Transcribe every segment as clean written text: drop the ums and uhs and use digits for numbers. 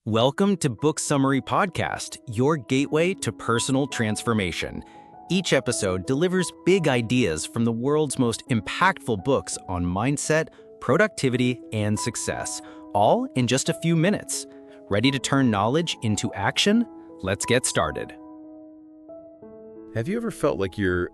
Welcome to Book Summary Podcast, your gateway to personal transformation. Each episode delivers big ideas from the world's most impactful books on mindset, productivity, and success, all in just a few minutes. Ready to turn knowledge into action? Let's get started. Have you ever felt like you're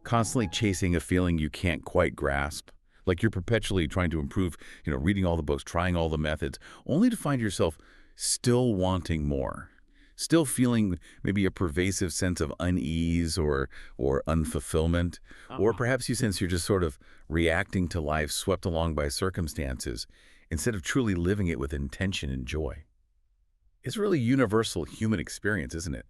constantly chasing a feeling you can't quite grasp? Like you're perpetually trying to improve, reading all the books, trying all the methods, only to find yourself still wanting more, still feeling maybe a pervasive sense of unease or unfulfillment, or perhaps you sense you're just sort of reacting to life swept along by circumstances instead of truly living it with intention and joy. It's really a universal human experience, isn't it?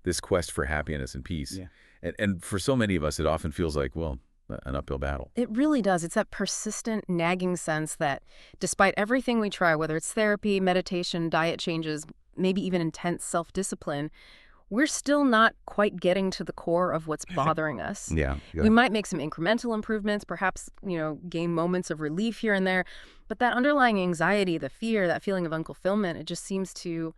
This quest for happiness and peace. Yeah. And for so many of us, it often feels like, well, an uphill battle. It really does. It's that persistent, nagging sense that despite everything we try, whether it's therapy, meditation, diet changes, maybe even intense self-discipline, we're still not quite getting to the core of what's bothering us. Yeah. We might make some incremental improvements, perhaps, gain moments of relief here and there, but that underlying anxiety, the fear, that feeling of unfulfillment, it just seems to,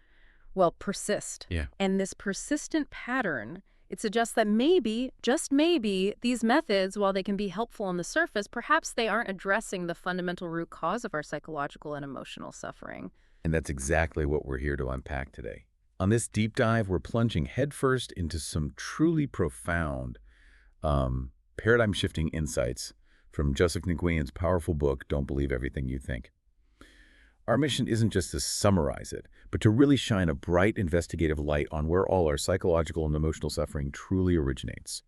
persist. Yeah. And this persistent pattern, it suggests that maybe, just maybe, these methods, while they can be helpful on the surface, perhaps they aren't addressing the fundamental root cause of our psychological and emotional suffering. And that's exactly what we're here to unpack today. On this deep dive, we're plunging headfirst into some truly profound, paradigm-shifting insights from Joseph Nguyen's powerful book, Don't Believe Everything You Think. Our mission isn't just to summarize it, but to really shine a bright investigative light on where all our psychological and emotional suffering truly originates.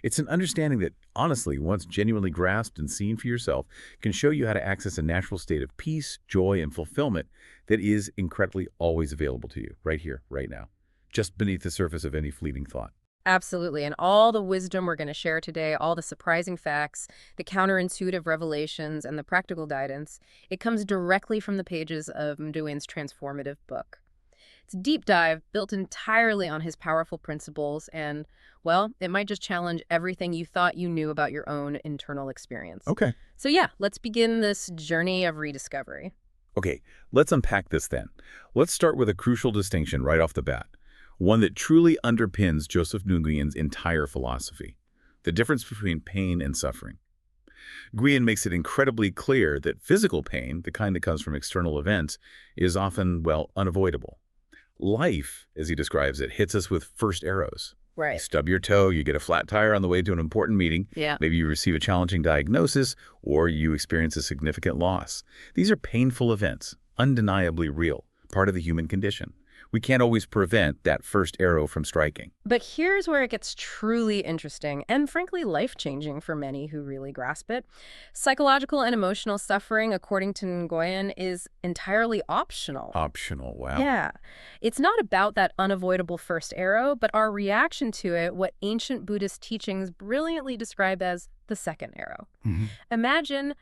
It's an understanding that, honestly, once genuinely grasped and seen for yourself, can show you how to access a natural state of peace, joy, and fulfillment that is incredibly always available to you, right here, right now, just beneath the surface of any fleeting thought. Absolutely. And all the wisdom we're going to share today, all the surprising facts, the counterintuitive revelations, and the practical guidance, it comes directly from the pages of Nguyen's transformative book. It's a deep dive built entirely on his powerful principles and, it might just challenge everything you thought you knew about your own internal experience. Okay. So let's begin this journey of rediscovery. Okay, let's unpack this then. Let's start with a crucial distinction right off the bat. One that truly underpins Joseph Nguyen's entire philosophy, the difference between pain and suffering. Nguyen makes it incredibly clear that physical pain, the kind that comes from external events, is often, unavoidable. Life, as he describes it, hits us with first arrows. Right. You stub your toe, you get a flat tire on the way to an important meeting, maybe you receive a challenging diagnosis, or you experience a significant loss. These are painful events, undeniably real, part of the human condition. We can't always prevent that first arrow from striking. But here's where it gets truly interesting and frankly life-changing for many who really grasp it. Psychological and emotional suffering, according to Nguyen, is entirely optional. Optional, wow. Yeah. It's not about that unavoidable first arrow, but our reaction to it, what ancient Buddhist teachings brilliantly describe as the second arrow. Mm-hmm. Imagine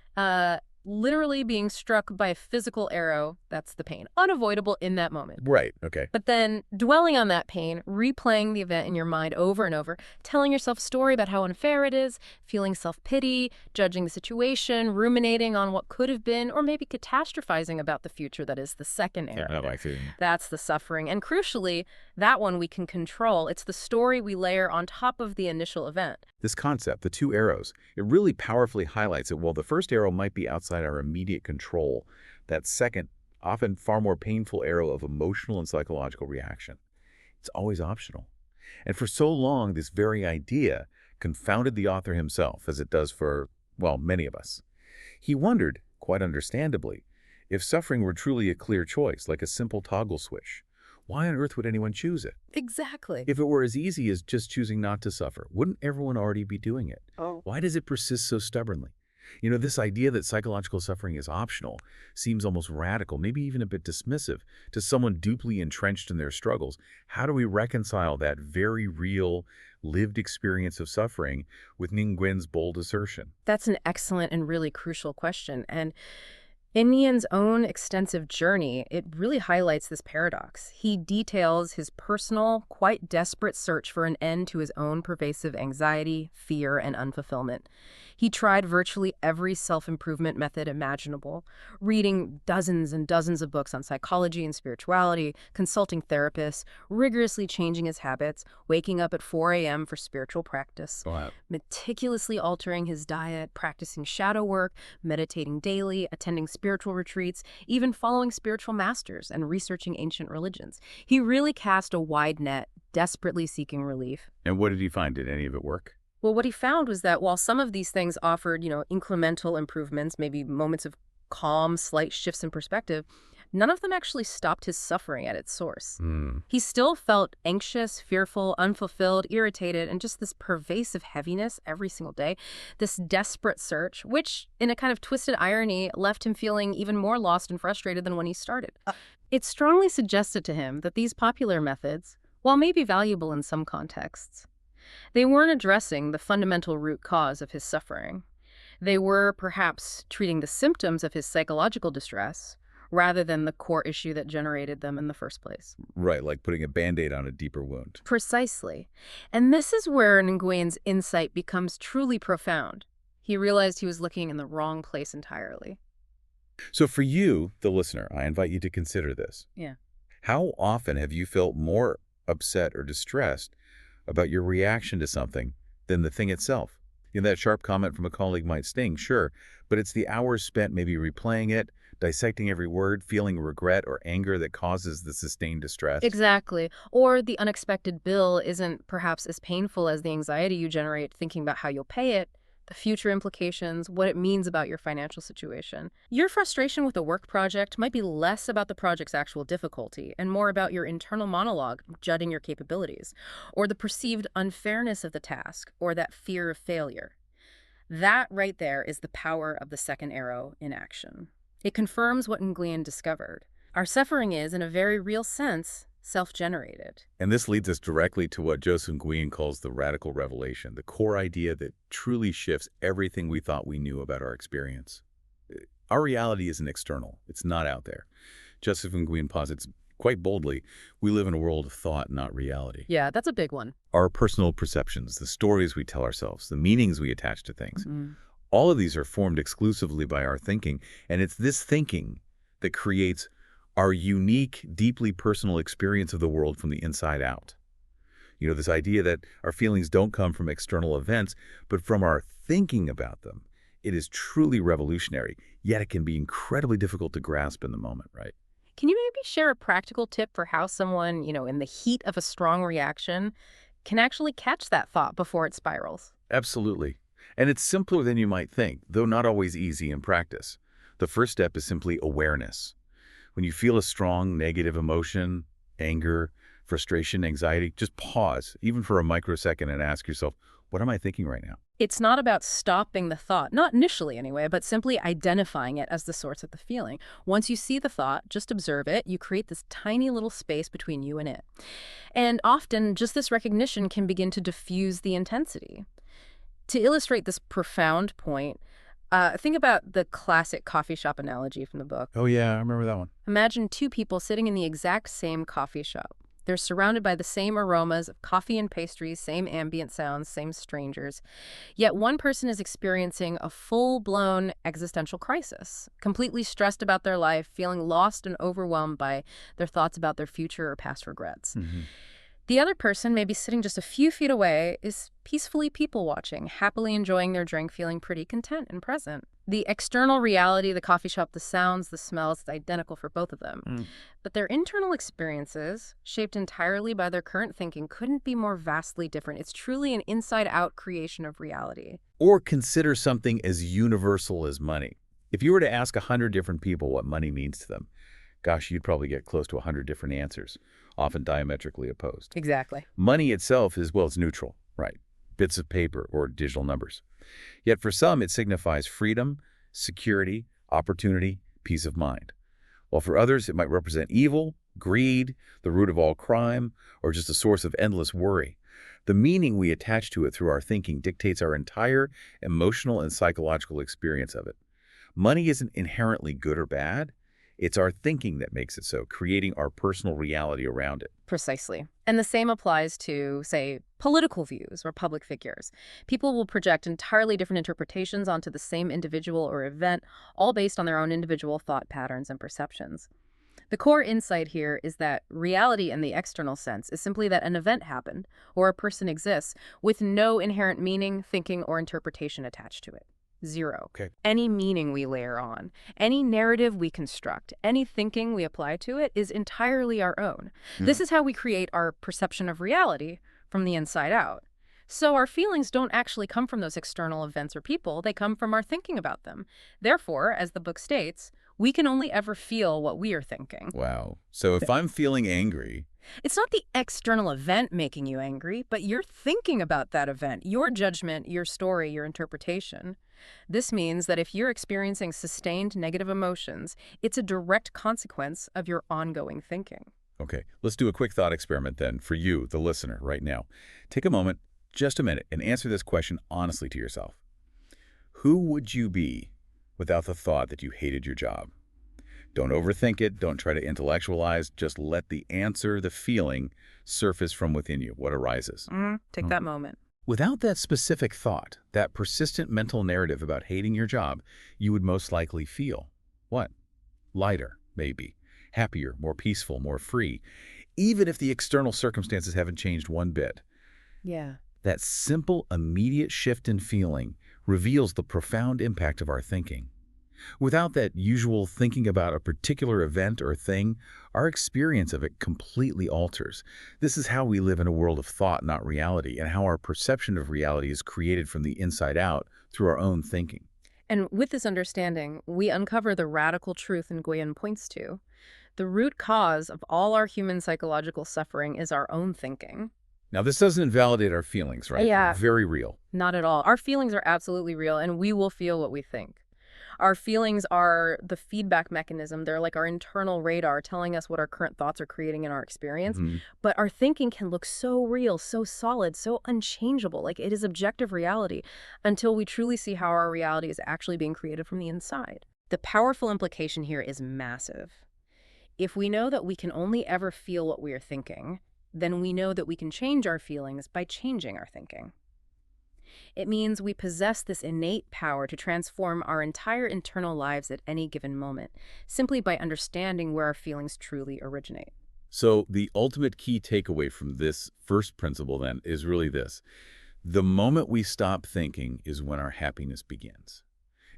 literally being struck by a physical arrow. That's the pain. Unavoidable in that moment. Right, okay. But then dwelling on that pain, replaying the event in your mind over and over, telling yourself a story about how unfair it is, feeling self-pity, judging the situation, ruminating on what could have been, or maybe catastrophizing about the future. That is the second arrow. That's the suffering. And crucially, that one we can control. It's the story we layer on top of the initial event. This concept, the two arrows, it really powerfully highlights that while the first arrow might be outside our immediate control, that second, often far more painful arrow of emotional and psychological reaction, it's always optional. And for so long, this very idea confounded the author himself, as it does for, many of us. He wondered, quite understandably, if suffering were truly a clear choice, like a simple toggle switch. Why on earth would anyone choose it? Exactly. If it were as easy as just choosing not to suffer, wouldn't everyone already be doing it? Why does it persist so stubbornly? This idea that psychological suffering is optional seems almost radical, maybe even a bit dismissive to someone deeply entrenched in their struggles. How do we reconcile that very real, lived experience of suffering with Nguyen's bold assertion? That's an excellent and really crucial question. And In Nguyen's own extensive journey, it really highlights this paradox. He details his personal, quite desperate search for an end to his own pervasive anxiety, fear, and unfulfillment. He tried virtually every self-improvement method imaginable, reading dozens and dozens of books on psychology and spirituality, consulting therapists, rigorously changing his habits, waking up at 4 a.m. for spiritual practice, Wow. meticulously altering his diet, practicing shadow work, meditating daily, attending spiritual retreats, even following spiritual masters and researching ancient religions. He really cast a wide net, desperately seeking relief. And what did he find? Did any of it work? Well, what he found was that while some of these things offered, incremental improvements, maybe moments of calm, slight shifts in perspective, none of them actually stopped his suffering at its source. He still felt anxious, fearful, unfulfilled, irritated, and just this pervasive heaviness every single day, this desperate search, which, in a kind of twisted irony, left him feeling even more lost and frustrated than when he started. It strongly suggested to him that these popular methods, while maybe valuable in some contexts, they weren't addressing the fundamental root cause of his suffering. They were perhaps treating the symptoms of his psychological distress rather than the core issue that generated them in the first place. Right, like putting a Band-Aid on a deeper wound. Precisely. And this is where Nguyen's insight becomes truly profound. He realized he was looking in the wrong place entirely. So for you, the listener, I invite you to consider this. Yeah. How often have you felt more upset or distressed about your reaction to something than the thing itself? That sharp comment from a colleague might sting, sure, but it's the hours spent maybe replaying it, dissecting every word, feeling regret or anger that causes the sustained distress. Exactly. Or the unexpected bill isn't perhaps as painful as the anxiety you generate thinking about how you'll pay it, the future implications, what it means about your financial situation. Your frustration with a work project might be less about the project's actual difficulty and more about your internal monologue judging your capabilities, or the perceived unfairness of the task, or that fear of failure. That right there is the power of the second arrow in action. It confirms what Nguyen discovered. Our suffering is, in a very real sense, self-generated. And this leads us directly to what Joseph Nguyen calls the radical revelation, the core idea that truly shifts everything we thought we knew about our experience. Our reality isn't external. It's not out there. Joseph Nguyen posits quite boldly, we live in a world of thought, not reality. Yeah, that's a big one. Our personal perceptions, the stories we tell ourselves, the meanings we attach to things, all of these are formed exclusively by our thinking, and it's this thinking that creates our unique, deeply personal experience of the world from the inside out. This idea that our feelings don't come from external events, but from our thinking about them. It is truly revolutionary, yet it can be incredibly difficult to grasp in the moment, right? Can you maybe share a practical tip for how someone, in the heat of a strong reaction can actually catch that thought before it spirals? Absolutely. And it's simpler than you might think, though not always easy in practice. The first step is simply awareness. When you feel a strong negative emotion, anger, frustration, anxiety, just pause, even for a microsecond, and ask yourself, what am I thinking right now? It's not about stopping the thought, not initially anyway, but simply identifying it as the source of the feeling. Once you see the thought, just observe it. You create this tiny little space between you and it. And often, just this recognition can begin to diffuse the intensity. To illustrate this profound point, think about the classic coffee shop analogy from the book. Oh yeah, I remember that one. Imagine two people sitting in the exact same coffee shop. They're surrounded by the same aromas of coffee and pastries, same ambient sounds, same strangers. Yet one person is experiencing a full-blown existential crisis, completely stressed about their life, feeling lost and overwhelmed by their thoughts about their future or past regrets. The other person, maybe sitting just a few feet away, is peacefully people-watching, happily enjoying their drink, feeling pretty content and present. The external reality, the coffee shop, the sounds, the smells, it's identical for both of them. But their internal experiences, shaped entirely by their current thinking, couldn't be more vastly different. It's truly an inside-out creation of reality. Or consider something as universal as money. If you were to ask 100 different people what money means to them, gosh, you'd probably get close to 100 different answers, often diametrically opposed. Exactly. Money itself is, well, it's neutral, right? Bits of paper or digital numbers. Yet for some, it signifies freedom, security, opportunity, peace of mind. While for others, it might represent evil, greed, the root of all crime, or just a source of endless worry. The meaning we attach to it through our thinking dictates our entire emotional and psychological experience of it. Money isn't inherently good or bad. It's our thinking that makes it so, creating our personal reality around it. Precisely. And the same applies to, say, political views or public figures. People will project entirely different interpretations onto the same individual or event, all based on their own individual thought patterns and perceptions. The core insight here is that reality in the external sense is simply that an event happened or a person exists with no inherent meaning, thinking, or interpretation attached to it. Zero. Okay. Any meaning we layer on, any narrative we construct, any thinking we apply to it is entirely our own. This is how we create our perception of reality from the inside out. So our feelings don't actually come from those external events or people, they come from our thinking about them. Therefore, as the book states, we can only ever feel what we are thinking. Wow. So if I'm feeling angry, It's not the external event making you angry, but you're thinking about that event, your judgment, your story, your interpretation. This means that if you're experiencing sustained negative emotions, it's a direct consequence of your ongoing thinking. okay, let's do a quick thought experiment then for you, the listener, right now. Take a moment, just a minute, and answer this question honestly to yourself. Who would you be without the thought that you hated your job? Don't overthink it. Don't try to intellectualize. Just let the answer, the feeling, surface from within you, what arises. Take that moment. Without that specific thought, that persistent mental narrative about hating your job, you would most likely feel what? Lighter, maybe. Happier, more peaceful, more free, even if the external circumstances haven't changed one bit. Yeah. That simple, immediate shift in feeling reveals the profound impact of our thinking. Without that usual thinking about a particular event or thing, our experience of it completely alters. This is how we live in a world of thought, not reality, and how our perception of reality is created from the inside out through our own thinking. And with this understanding, we uncover the radical truth Nguyen points to. The root cause of all our human psychological suffering is our own thinking. Now, this doesn't invalidate our feelings, right? Yeah. Very real. Not at all. Our feelings are absolutely real, and we will feel what we think. Our feelings are the feedback mechanism. They're like our internal radar telling us what our current thoughts are creating in our experience. But our thinking can look so real, so solid, so unchangeable, like it is objective reality, until we truly see how our reality is actually being created from the inside. The powerful implication here is massive. If we know that we can only ever feel what we are thinking, then we know that we can change our feelings by changing our thinking. It means we possess this innate power to transform our entire internal lives at any given moment, simply by understanding where our feelings truly originate. So the ultimate key takeaway from this first principle, then, is really this. The moment we stop thinking is when our happiness begins.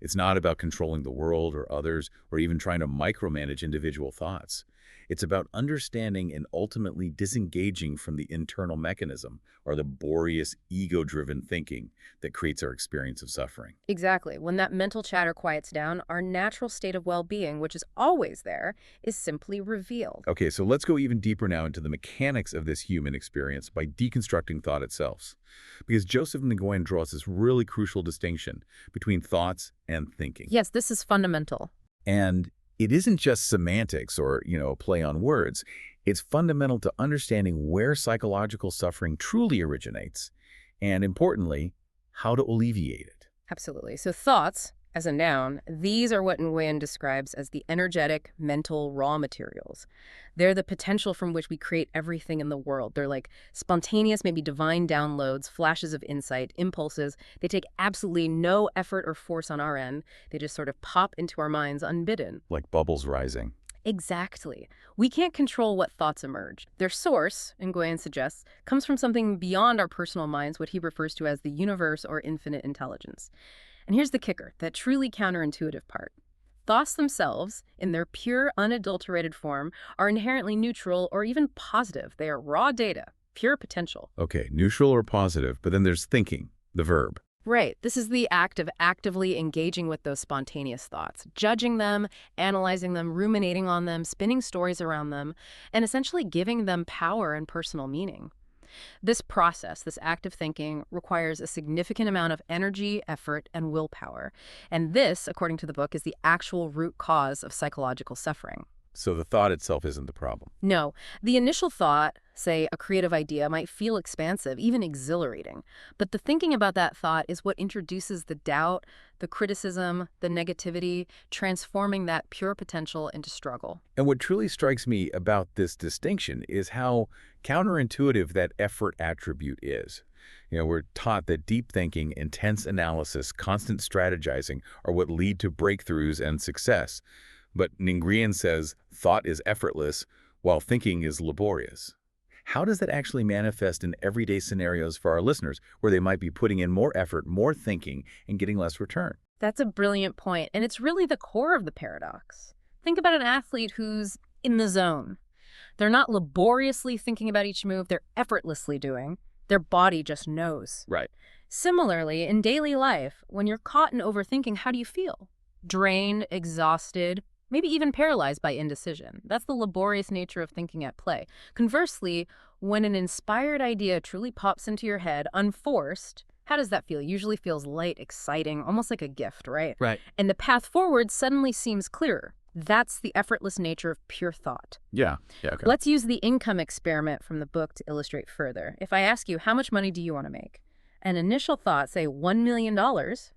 It's not about controlling the world or others or even trying to micromanage individual thoughts. It's about understanding and ultimately disengaging from the internal mechanism or the laborious, ego-driven thinking that creates our experience of suffering. Exactly. When that mental chatter quiets down, our natural state of well-being, which is always there, is simply revealed. Okay, so let's go even deeper now into the mechanics of this human experience by deconstructing thought itself. Because Joseph Nguyen draws this really crucial distinction between thoughts and thinking. Yes, this is fundamental. And it isn't just semantics or, a play on words. It's fundamental to understanding where psychological suffering truly originates and, importantly, how to alleviate it. Absolutely. So thoughts, as a noun, these are what Nguyen describes as the energetic, mental raw materials. They're the potential from which we create everything in the world. They're like spontaneous, maybe divine downloads, flashes of insight, impulses. They take absolutely no effort or force on our end. They just sort of pop into our minds unbidden. Like bubbles rising. Exactly. We can't control what thoughts emerge. Their source, Nguyen suggests, comes from something beyond our personal minds, what he refers to as the universe or infinite intelligence. And here's the kicker, that truly counterintuitive part. Thoughts themselves, in their pure, unadulterated form, are inherently neutral or even positive. They are raw data, pure potential. Okay, neutral or positive, but then there's thinking, the verb. Right. This is the act of actively engaging with those spontaneous thoughts, judging them, analyzing them, ruminating on them, spinning stories around them, and essentially giving them power and personal meaning. This process, this act of thinking, requires a significant amount of energy, effort, and willpower. And this, according to the book, is the actual root cause of psychological suffering. So the thought itself isn't the problem. No, the initial thought, Say, a creative idea might feel expansive, even exhilarating. But the thinking about that thought is what introduces the doubt, the criticism, the negativity, transforming that pure potential into struggle. And what truly strikes me about this distinction is how counterintuitive that effort attribute is. We're taught that deep thinking, intense analysis, constant strategizing are what lead to breakthroughs and success. But Nguyen says thought is effortless while thinking is laborious. How does that actually manifest in everyday scenarios for our listeners where they might be putting in more effort, more thinking, and getting less return? That's a brilliant point, and it's really the core of the paradox. Think about an athlete who's in the zone. They're not laboriously thinking about each move, they're effortlessly doing. Their body just knows. Right. Similarly, in daily life, when you're caught in overthinking, how do you feel? Drained, exhausted, maybe even paralyzed by indecision. That's the laborious nature of thinking at play. Conversely, when an inspired idea truly pops into your head, unforced, how does that feel? It usually feels light, exciting, almost like a gift, right? Right. And the path forward suddenly seems clearer. That's the effortless nature of pure thought. Yeah. Okay. Let's use the income experiment from the book to illustrate further. If I ask you, how much money do you want to make? An initial thought, say $1 million,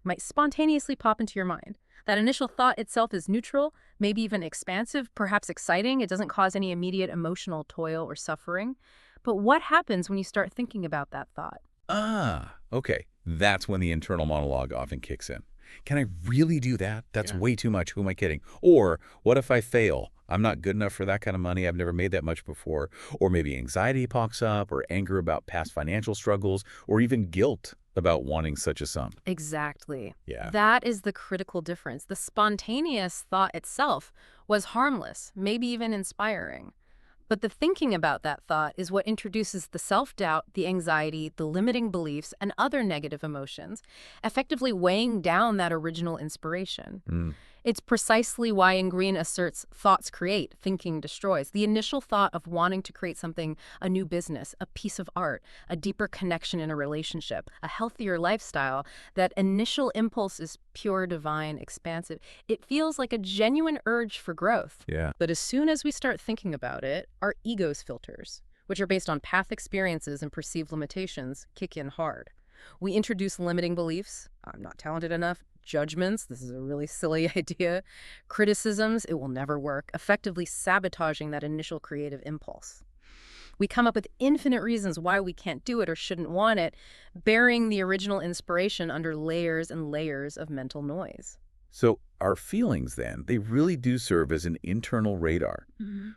might spontaneously pop into your mind. That initial thought itself is neutral, maybe even expansive, perhaps exciting. It doesn't cause any immediate emotional toil or suffering. But what happens when you start thinking about that thought? Okay. That's when the internal monologue often kicks in. Can I really do that? That's way too much. Who am I kidding? Or what if I fail? I'm not good enough for that kind of money. I've never made that much before. Or maybe anxiety pops up, or anger about past financial struggles, or even guilt about wanting such a sum. Exactly. Yeah. That is the critical difference. The spontaneous thought itself was harmless, maybe even inspiring. But the thinking about that thought is what introduces the self-doubt, the anxiety, the limiting beliefs, and other negative emotions, effectively weighing down that original inspiration. It's precisely why Nguyen asserts thoughts create, thinking destroys. The initial thought of wanting to create something, a new business, a piece of art, a deeper connection in a relationship, a healthier lifestyle, that initial impulse is pure, divine, expansive. It feels like a genuine urge for growth. Yeah. But as soon as we start thinking about it, our ego's filters, which are based on past experiences and perceived limitations, kick in hard. We introduce limiting beliefs, I'm not talented enough, judgments, this is a really silly idea, criticisms, it will never work, effectively sabotaging that initial creative impulse. We come up with infinite reasons why we can't do it or shouldn't want it, burying the original inspiration under layers and layers of mental noise. So our feelings, then, they really do serve as an internal radar.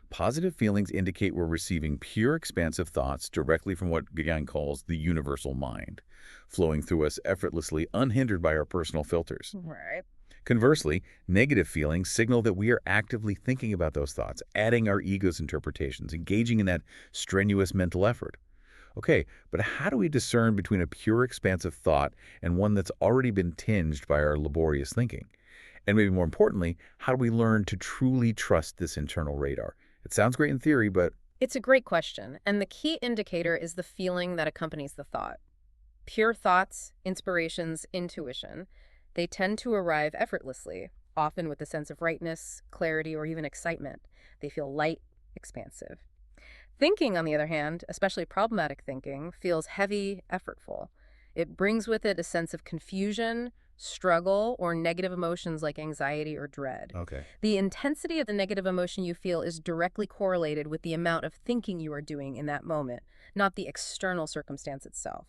Positive feelings indicate we're receiving pure, expansive thoughts directly from what Nguyen calls the universal mind, flowing through us effortlessly, unhindered by our personal filters. Right. Conversely, negative feelings signal that we are actively thinking about those thoughts, adding our ego's interpretations, engaging in that strenuous mental effort. Okay, but how do we discern between a pure, expansive thought and one that's already been tinged by our laborious thinking? And maybe more importantly, how do we learn to truly trust this internal radar? It sounds great in theory, but... It's a great question, and the key indicator is the feeling that accompanies the thought. Pure thoughts, inspirations, intuition, they tend to arrive effortlessly, often with a sense of rightness, clarity, or even excitement. They feel light, expansive. Thinking, on the other hand, especially problematic thinking, feels heavy, effortful. It brings with it a sense of confusion, struggle, or negative emotions like anxiety or dread. Okay. The intensity of the negative emotion you feel is directly correlated with the amount of thinking you are doing in that moment, not the external circumstance itself.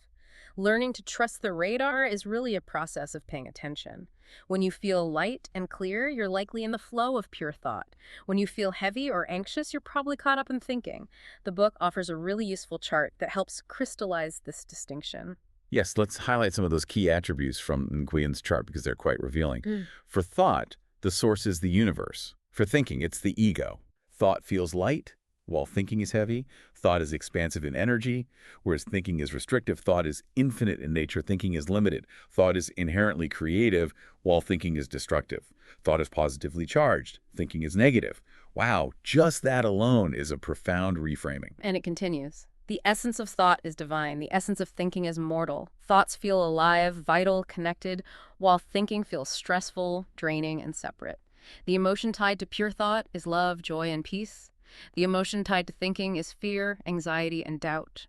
Learning to trust the radar is really a process of paying attention. When you feel light and clear, you're likely in the flow of pure thought. When you feel heavy or anxious, you're probably caught up in thinking. The book offers a really useful chart that helps crystallize this distinction. Yes, let's highlight some of those key attributes from Nguyen's chart because they're quite revealing. For thought, the source is the universe. For thinking, it's the ego. Thought feels light, while thinking is heavy. Thought is expansive in energy, whereas thinking is restrictive. Thought is infinite in nature. Thinking is limited. Thought is inherently creative, while thinking is destructive. Thought is positively charged. Thinking is negative. Wow, just that alone is a profound reframing. And it continues. The essence of thought is divine. The essence of thinking is mortal. Thoughts feel alive, vital, connected, while thinking feels stressful, draining, and separate. The emotion tied to pure thought is love, joy, and peace. The emotion tied to thinking is fear, anxiety, and doubt.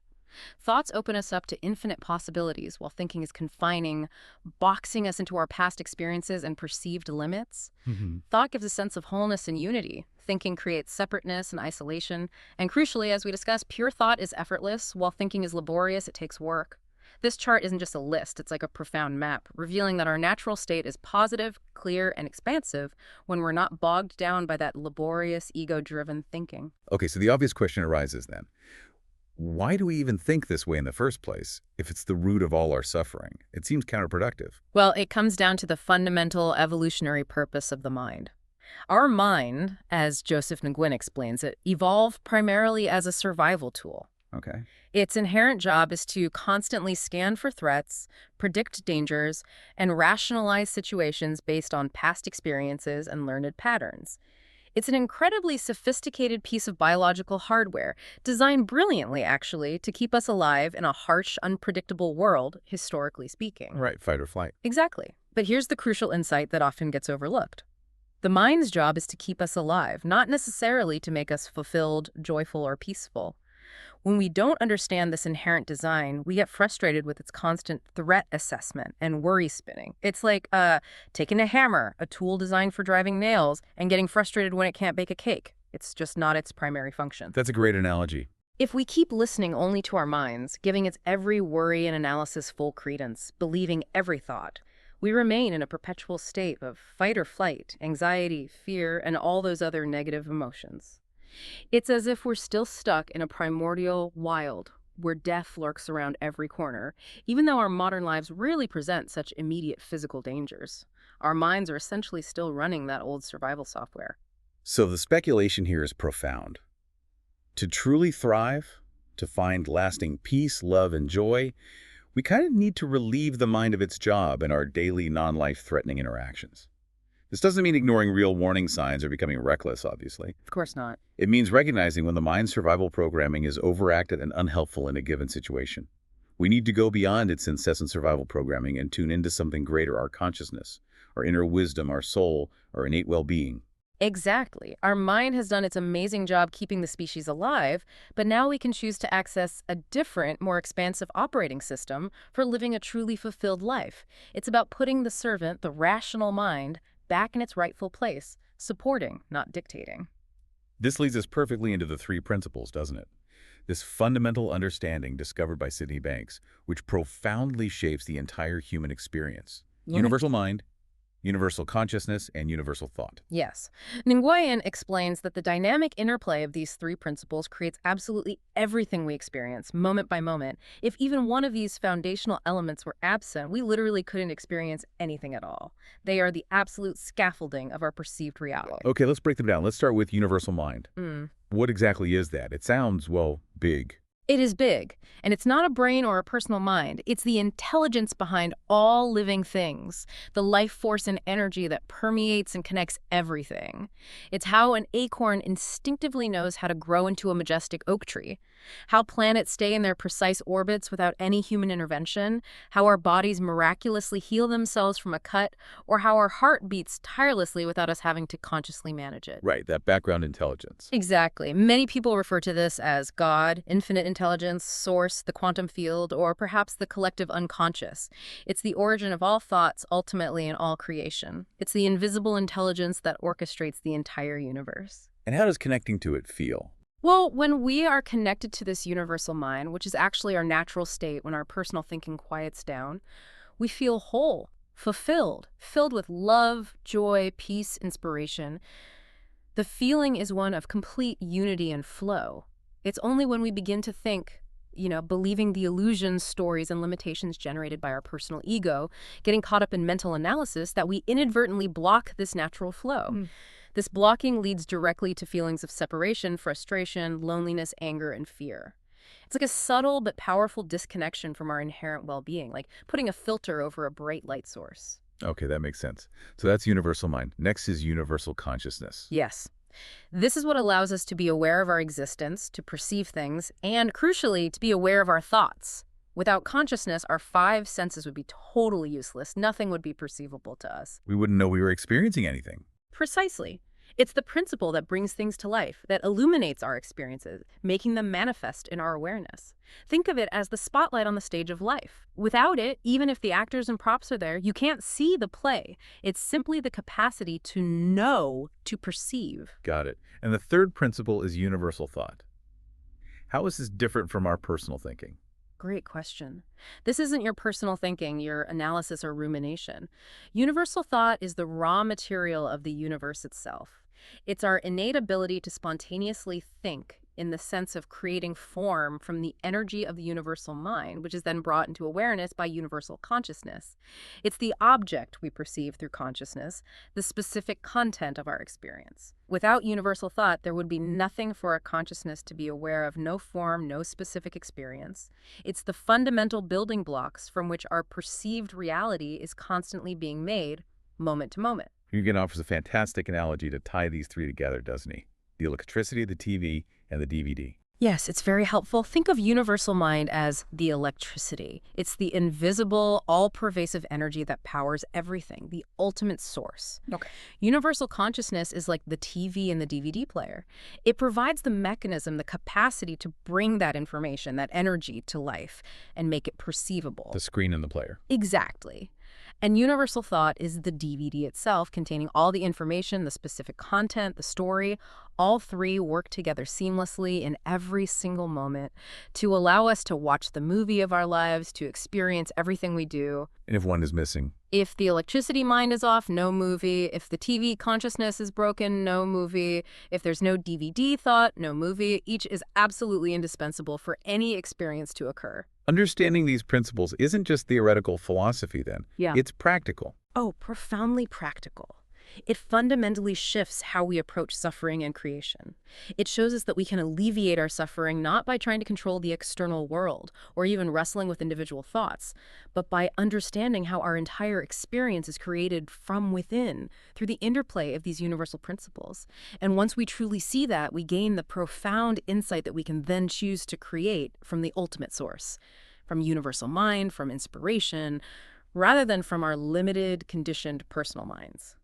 Thoughts open us up to infinite possibilities, while thinking is confining, boxing us into our past experiences and perceived limits. Hmm. Thought gives a sense of wholeness and unity. Thinking creates separateness and isolation. And crucially, as we discussed, pure thought is effortless, while thinking is laborious, it takes work. This chart isn't just a list, it's like a profound map, revealing that our natural state is positive, clear, and expansive when we're not bogged down by that laborious, ego-driven thinking. Okay, so the obvious question arises then. Why do we even think this way in the first place if it's the root of all our suffering? It seems counterproductive. Well, it comes down to the fundamental evolutionary purpose of the mind. Our mind, as Joseph Nguyen explains it, evolved primarily as a survival tool. Okay. Its inherent job is to constantly scan for threats, predict dangers, and rationalize situations based on past experiences and learned patterns. It's an incredibly sophisticated piece of biological hardware, designed brilliantly, actually, to keep us alive in a harsh, unpredictable world, historically speaking. Right, fight or flight. Exactly. But here's the crucial insight that often gets overlooked. The mind's job is to keep us alive, not necessarily to make us fulfilled, joyful, or peaceful. When we don't understand this inherent design, we get frustrated with its constant threat assessment and worry spinning. It's like taking a hammer, a tool designed for driving nails, and getting frustrated when it can't bake a cake. It's just not its primary function. That's a great analogy. If we keep listening only to our minds, giving its every worry and analysis full credence, believing every thought, we remain in a perpetual state of fight or flight, anxiety, fear, and all those other negative emotions. It's as if we're still stuck in a primordial wild where death lurks around every corner, even though our modern lives really present such immediate physical dangers. Our minds are essentially still running that old survival software. So the speculation here is profound. To truly thrive, to find lasting peace, love, and joy, we kind of need to relieve the mind of its job in our daily non-life-threatening interactions. This doesn't mean ignoring real warning signs or becoming reckless, obviously. Of course not. It means recognizing when the mind's survival programming is overacted and unhelpful in a given situation. We need to go beyond its incessant survival programming and tune into something greater, our consciousness, our inner wisdom, our soul, our innate well-being. Exactly. Our mind has done its amazing job keeping the species alive, but now we can choose to access a different, more expansive operating system for living a truly fulfilled life. It's about putting the servant, the rational mind, back in its rightful place, supporting, not dictating. This leads us perfectly into the three principles, doesn't it? This fundamental understanding discovered by Sydney Banks, which profoundly shapes the entire human experience. Universal mind, universal consciousness, and universal thought. Yes. Nguyen explains that the dynamic interplay of these three principles creates absolutely everything we experience, moment by moment. If even one of these foundational elements were absent, we literally couldn't experience anything at all. They are the absolute scaffolding of our perceived reality. Okay, let's break them down. Let's start with universal mind. Mm. What exactly is that? It sounds, well, big. It is big, and it's not a brain or a personal mind. It's the intelligence behind all living things, the life force and energy that permeates and connects everything. It's how an acorn instinctively knows how to grow into a majestic oak tree, how planets stay in their precise orbits without any human intervention, how our bodies miraculously heal themselves from a cut, or how our heart beats tirelessly without us having to consciously manage it. Right, that background intelligence. Exactly. Many people refer to this as God, infinite intelligence, source, the quantum field, or perhaps the collective unconscious. It's the origin of all thoughts, ultimately in all creation. It's the invisible intelligence that orchestrates the entire universe. And how does connecting to it feel? Well, when we are connected to this universal mind, which is actually our natural state when our personal thinking quiets down, we feel whole, fulfilled, filled with love, joy, peace, inspiration. The feeling is one of complete unity and flow. It's only when we begin to think, believing the illusions, stories, and limitations generated by our personal ego, getting caught up in mental analysis, that we inadvertently block this natural flow. This blocking leads directly to feelings of separation, frustration, loneliness, anger, and fear. It's like a subtle but powerful disconnection from our inherent well-being, like putting a filter over a bright light source. Okay, that makes sense. So that's universal mind. Next is universal consciousness. Yes. This is what allows us to be aware of our existence, to perceive things, and, crucially, to be aware of our thoughts. Without consciousness, our five senses would be totally useless. Nothing would be perceivable to us. We wouldn't know we were experiencing anything. Precisely. It's the principle that brings things to life, that illuminates our experiences, making them manifest in our awareness. Think of it as the spotlight on the stage of life. Without it, even if the actors and props are there, you can't see the play. It's simply the capacity to know, to perceive. Got it. And the third principle is universal thought. How is this different from our personal thinking? Great question. This isn't your personal thinking, your analysis or rumination. Universal thought is the raw material of the universe itself. It's our innate ability to spontaneously think in the sense of creating form from the energy of the universal mind, which is then brought into awareness by universal consciousness. It's the object we perceive through consciousness, the specific content of our experience. Without universal thought, there would be nothing for a consciousness to be aware of, no form, no specific experience. It's the fundamental building blocks from which our perceived reality is constantly being made, moment to moment. Nguyen offers a fantastic analogy to tie these three together, doesn't he? The electricity, the TV, and the DVD. Yes, it's very helpful. Think of universal mind as the electricity. It's the invisible, all-pervasive energy that powers everything, the ultimate source. Okay. Universal consciousness is like the TV and the DVD player. It provides the mechanism, the capacity to bring that information, that energy to life and make it perceivable. The screen and the player. Exactly. And universal thought is the DVD itself, containing all the information, the specific content, the story. All three work together seamlessly in every single moment to allow us to watch the movie of our lives, to experience everything we do. And if one is missing? If the electricity mind is off, no movie. If the TV consciousness is broken, no movie. If there's no DVD thought, no movie. Each is absolutely indispensable for any experience to occur. Understanding these principles isn't just theoretical philosophy then. Yeah. It's practical. Oh, profoundly practical. It fundamentally shifts how we approach suffering and creation. It shows us that we can alleviate our suffering not by trying to control the external world or even wrestling with individual thoughts, but by understanding how our entire experience is created from within through the interplay of these universal principles. And once we truly see that, we gain the profound insight that we can then choose to create from the ultimate source, from universal mind, from inspiration, rather than from our limited, conditioned personal minds.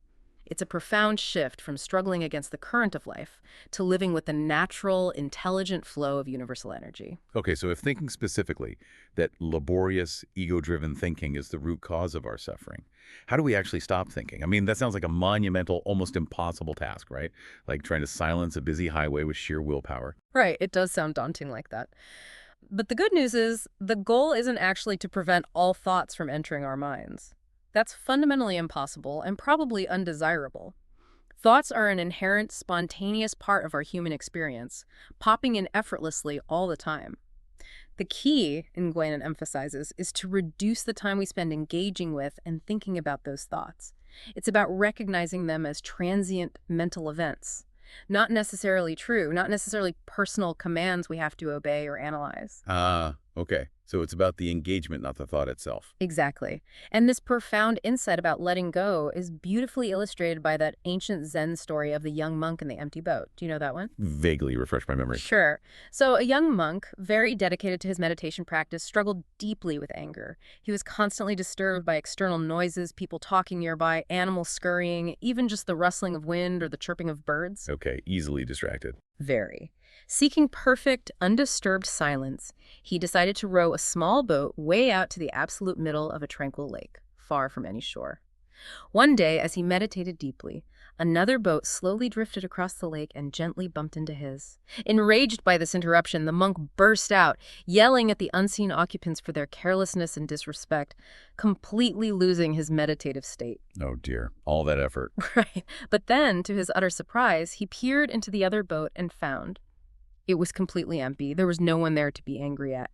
It's a profound shift from struggling against the current of life to living with the natural, intelligent flow of universal energy. Okay, so if thinking specifically that laborious, ego-driven thinking is the root cause of our suffering, how do we actually stop thinking? I mean, that sounds like a monumental, almost impossible task, right? Like trying to silence a busy highway with sheer willpower. Right, it does sound daunting like that. But the good news is, the goal isn't actually to prevent all thoughts from entering our minds. That's fundamentally impossible and probably undesirable. Thoughts are an inherent, spontaneous part of our human experience, popping in effortlessly all the time. The key, Nguyen emphasizes, is to reduce the time we spend engaging with and thinking about those thoughts. It's about recognizing them as transient mental events, not necessarily true, not necessarily personal commands we have to obey or analyze. Okay. So it's about the engagement, not the thought itself. Exactly. And this profound insight about letting go is beautifully illustrated by that ancient Zen story of the young monk and the empty boat. Do you know that one? Vaguely refresh my memory. Sure. So a young monk, very dedicated to his meditation practice, struggled deeply with anger. He was constantly disturbed by external noises, people talking nearby, animals scurrying, even just the rustling of wind or the chirping of birds. Okay, easily distracted. Very. Seeking perfect, undisturbed silence, he decided to row a small boat way out to the absolute middle of a tranquil lake, far from any shore. One day, as he meditated deeply, another boat slowly drifted across the lake and gently bumped into his. Enraged by this interruption, the monk burst out, yelling at the unseen occupants for their carelessness and disrespect, completely losing his meditative state. Oh dear, all that effort. Right. But then, to his utter surprise, he peered into the other boat and found it was completely empty. There was no one there to be angry at.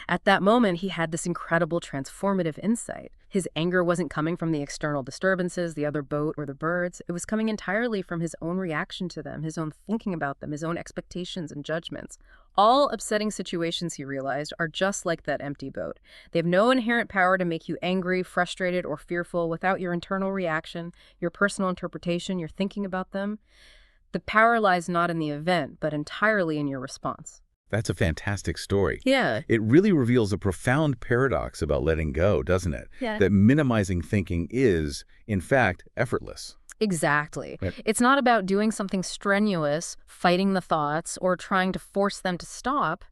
At that moment, he had this incredible transformative insight. His anger wasn't coming from the external disturbances, the other boat, or the birds. It was coming entirely from his own reaction to them, his own thinking about them, his own expectations and judgments. All upsetting situations, he realized, are just like that empty boat. They have no inherent power to make you angry, frustrated, or fearful without your internal reaction, your personal interpretation, your thinking about them. The power lies not in the event, but entirely in your response. That's a fantastic story. Yeah. It really reveals a profound paradox about letting go, doesn't it? Yeah. That minimizing thinking is, in fact, effortless. Exactly. Right. It's not about doing something strenuous, fighting the thoughts, or trying to force them to stop.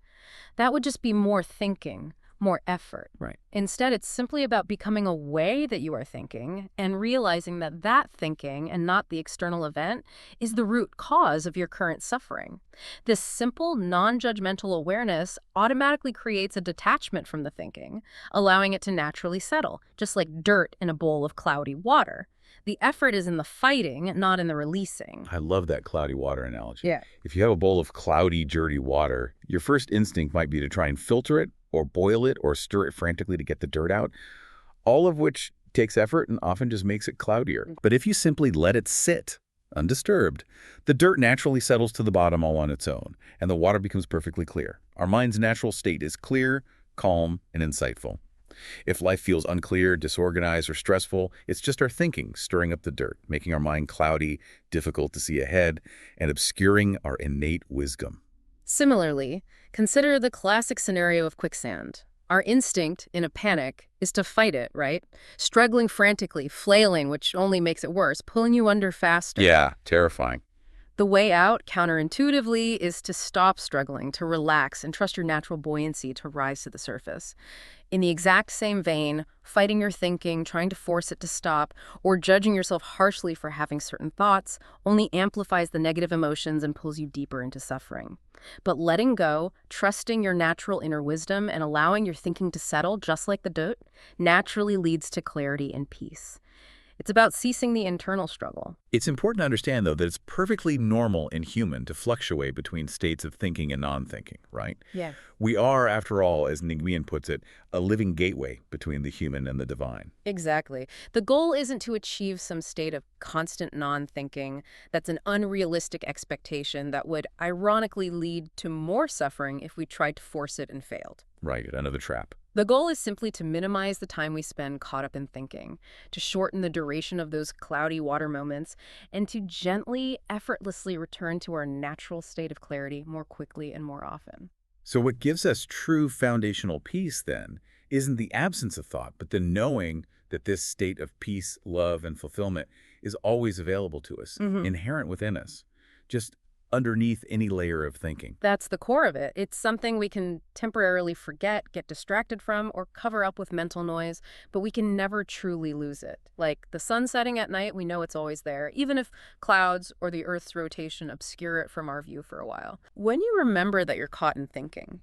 That would just be more thinking, more effort. Right. Instead, it's simply about becoming aware that you are thinking and realizing that that thinking, and not the external event, is the root cause of your current suffering. This simple, non-judgmental awareness automatically creates a detachment from the thinking, allowing it to naturally settle, just like dirt in a bowl of cloudy water. The effort is in the fighting, not in the releasing. I love that cloudy water analogy. Yeah. If you have a bowl of cloudy, dirty water, your first instinct might be to try and filter it or boil it or stir it frantically to get the dirt out, all of which takes effort and often just makes it cloudier. But if you simply let it sit undisturbed, the dirt naturally settles to the bottom all on its own, and the water becomes perfectly clear. Our mind's natural state is clear, calm, and insightful. If life feels unclear, disorganized, or stressful, it's just our thinking stirring up the dirt, making our mind cloudy, difficult to see ahead, and obscuring our innate wisdom. Similarly, consider the classic scenario of quicksand. Our instinct, in a panic, is to fight it, right? Struggling frantically, flailing, which only makes it worse, pulling you under faster. Yeah, terrifying. The way out, counterintuitively, is to stop struggling, to relax, and trust your natural buoyancy to rise to the surface. In the exact same vein, fighting your thinking, trying to force it to stop, or judging yourself harshly for having certain thoughts only amplifies the negative emotions and pulls you deeper into suffering. But letting go, trusting your natural inner wisdom, and allowing your thinking to settle, just like the dirt, naturally leads to clarity and peace. It's about ceasing the internal struggle. It's important to understand, though, that it's perfectly normal and human to fluctuate between states of thinking and non-thinking, right? Yeah. We are, after all, as Nguyen puts it, a living gateway between the human and the divine. Exactly. The goal isn't to achieve some state of constant non-thinking that's an unrealistic expectation that would ironically lead to more suffering if we tried to force it and failed. Right, another trap. The goal is simply to minimize the time we spend caught up in thinking, to shorten the duration of those cloudy water moments, and to gently, effortlessly return to our natural state of clarity more quickly and more often. So what gives us true foundational peace, then, isn't the absence of thought, but the knowing that this state of peace, love, and fulfillment is always available to us, inherent within us, just underneath any layer of thinking. That's the core of it. It's something we can temporarily forget, get distracted from, or cover up with mental noise, but we can never truly lose it. Like the sun setting at night, we know it's always there, even if clouds or the Earth's rotation obscure it from our view for a while. When you remember that you're caught in thinking,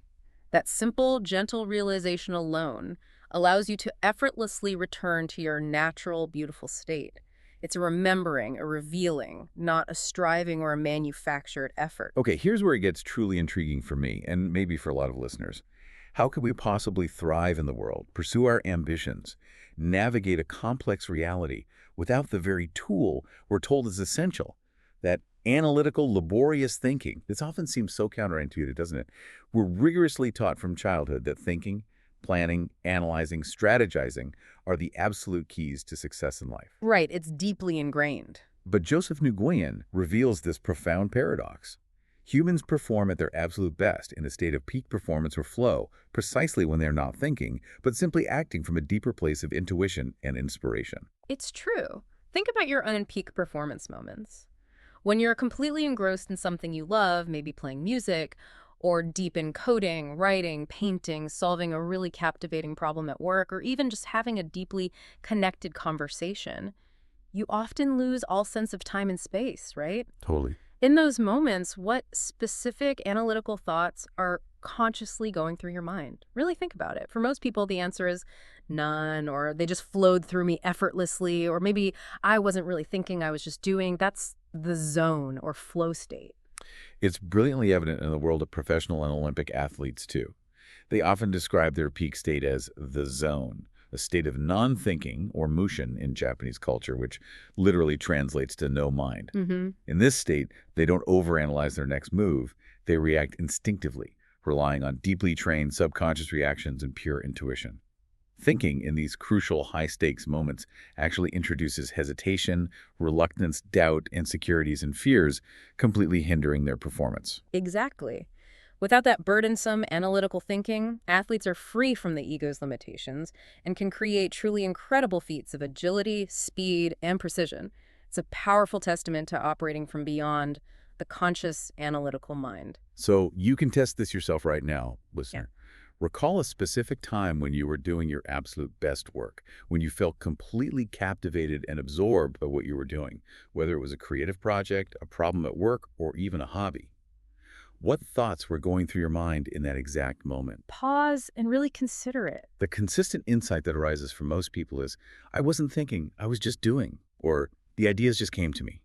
that simple, gentle realization alone allows you to effortlessly return to your natural, beautiful state. It's a remembering, a revealing, not a striving or a manufactured effort. Okay, here's where it gets truly intriguing for me, and maybe for a lot of listeners. How could we possibly thrive in the world, pursue our ambitions, navigate a complex reality without the very tool we're told is essential? That analytical, laborious thinking. This often seems so counterintuitive, doesn't it? We're rigorously taught from childhood that thinking, planning, analyzing, strategizing are the absolute keys to success in life. Right, it's deeply ingrained. But Joseph Nguyen reveals this profound paradox. Humans perform at their absolute best in a state of peak performance or flow, precisely when they're not thinking, but simply acting from a deeper place of intuition and inspiration. It's true. Think about your own peak performance moments. When you're completely engrossed in something you love, maybe playing music, or deep in coding, writing, painting, solving a really captivating problem at work, or even just having a deeply connected conversation, you often lose all sense of time and space, right? Totally. In those moments, what specific analytical thoughts are consciously going through your mind? Really think about it. For most people, the answer is none, or they just flowed through me effortlessly, or maybe I wasn't really thinking, I was just doing. That's the zone or flow state. It's brilliantly evident in the world of professional and Olympic athletes, too. They often describe their peak state as the zone, a state of non-thinking, or mushin in Japanese culture, which literally translates to no mind. In this state, they don't overanalyze their next move. They react instinctively, relying on deeply trained subconscious reactions and pure intuition. Thinking in these crucial high-stakes moments actually introduces hesitation, reluctance, doubt, insecurities, and fears, completely hindering their performance. Exactly. Without that burdensome analytical thinking, athletes are free from the ego's limitations and can create truly incredible feats of agility, speed, and precision. It's a powerful testament to operating from beyond the conscious analytical mind. So you can test this yourself right now, listener. Recall a specific time when you were doing your absolute best work, when you felt completely captivated and absorbed by what you were doing, whether it was a creative project, a problem at work, or even a hobby. What thoughts were going through your mind in that exact moment? Pause and really consider it. The consistent insight that arises from most people is, I wasn't thinking, I was just doing, or the ideas just came to me.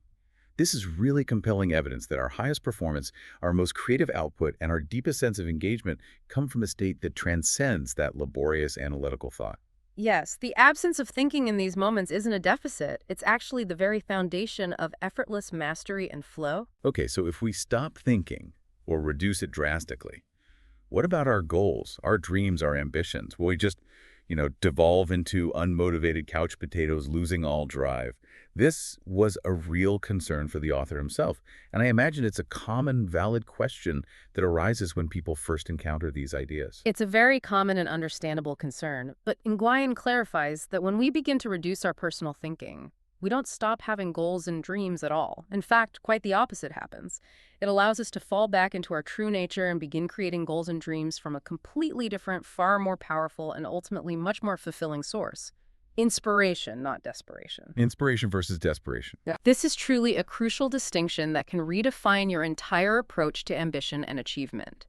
This is really compelling evidence that our highest performance, our most creative output, and our deepest sense of engagement come from a state that transcends that laborious analytical thought. Yes, the absence of thinking in these moments isn't a deficit. It's actually the very foundation of effortless mastery and flow. Okay, so if we stop thinking or reduce it drastically, what about our goals, our dreams, our ambitions? Will we just, devolve into unmotivated couch potatoes, losing all drive? This was a real concern for the author himself, and I imagine it's a common, valid question that arises when people first encounter these ideas. It's a very common and understandable concern, but Nguyen clarifies that when we begin to reduce our personal thinking, we don't stop having goals and dreams at all. In fact, quite the opposite happens. It allows us to fall back into our true nature and begin creating goals and dreams from a completely different, far more powerful, and ultimately much more fulfilling source. Inspiration, not desperation. Inspiration versus desperation. Yeah. This is truly a crucial distinction that can redefine your entire approach to ambition and achievement.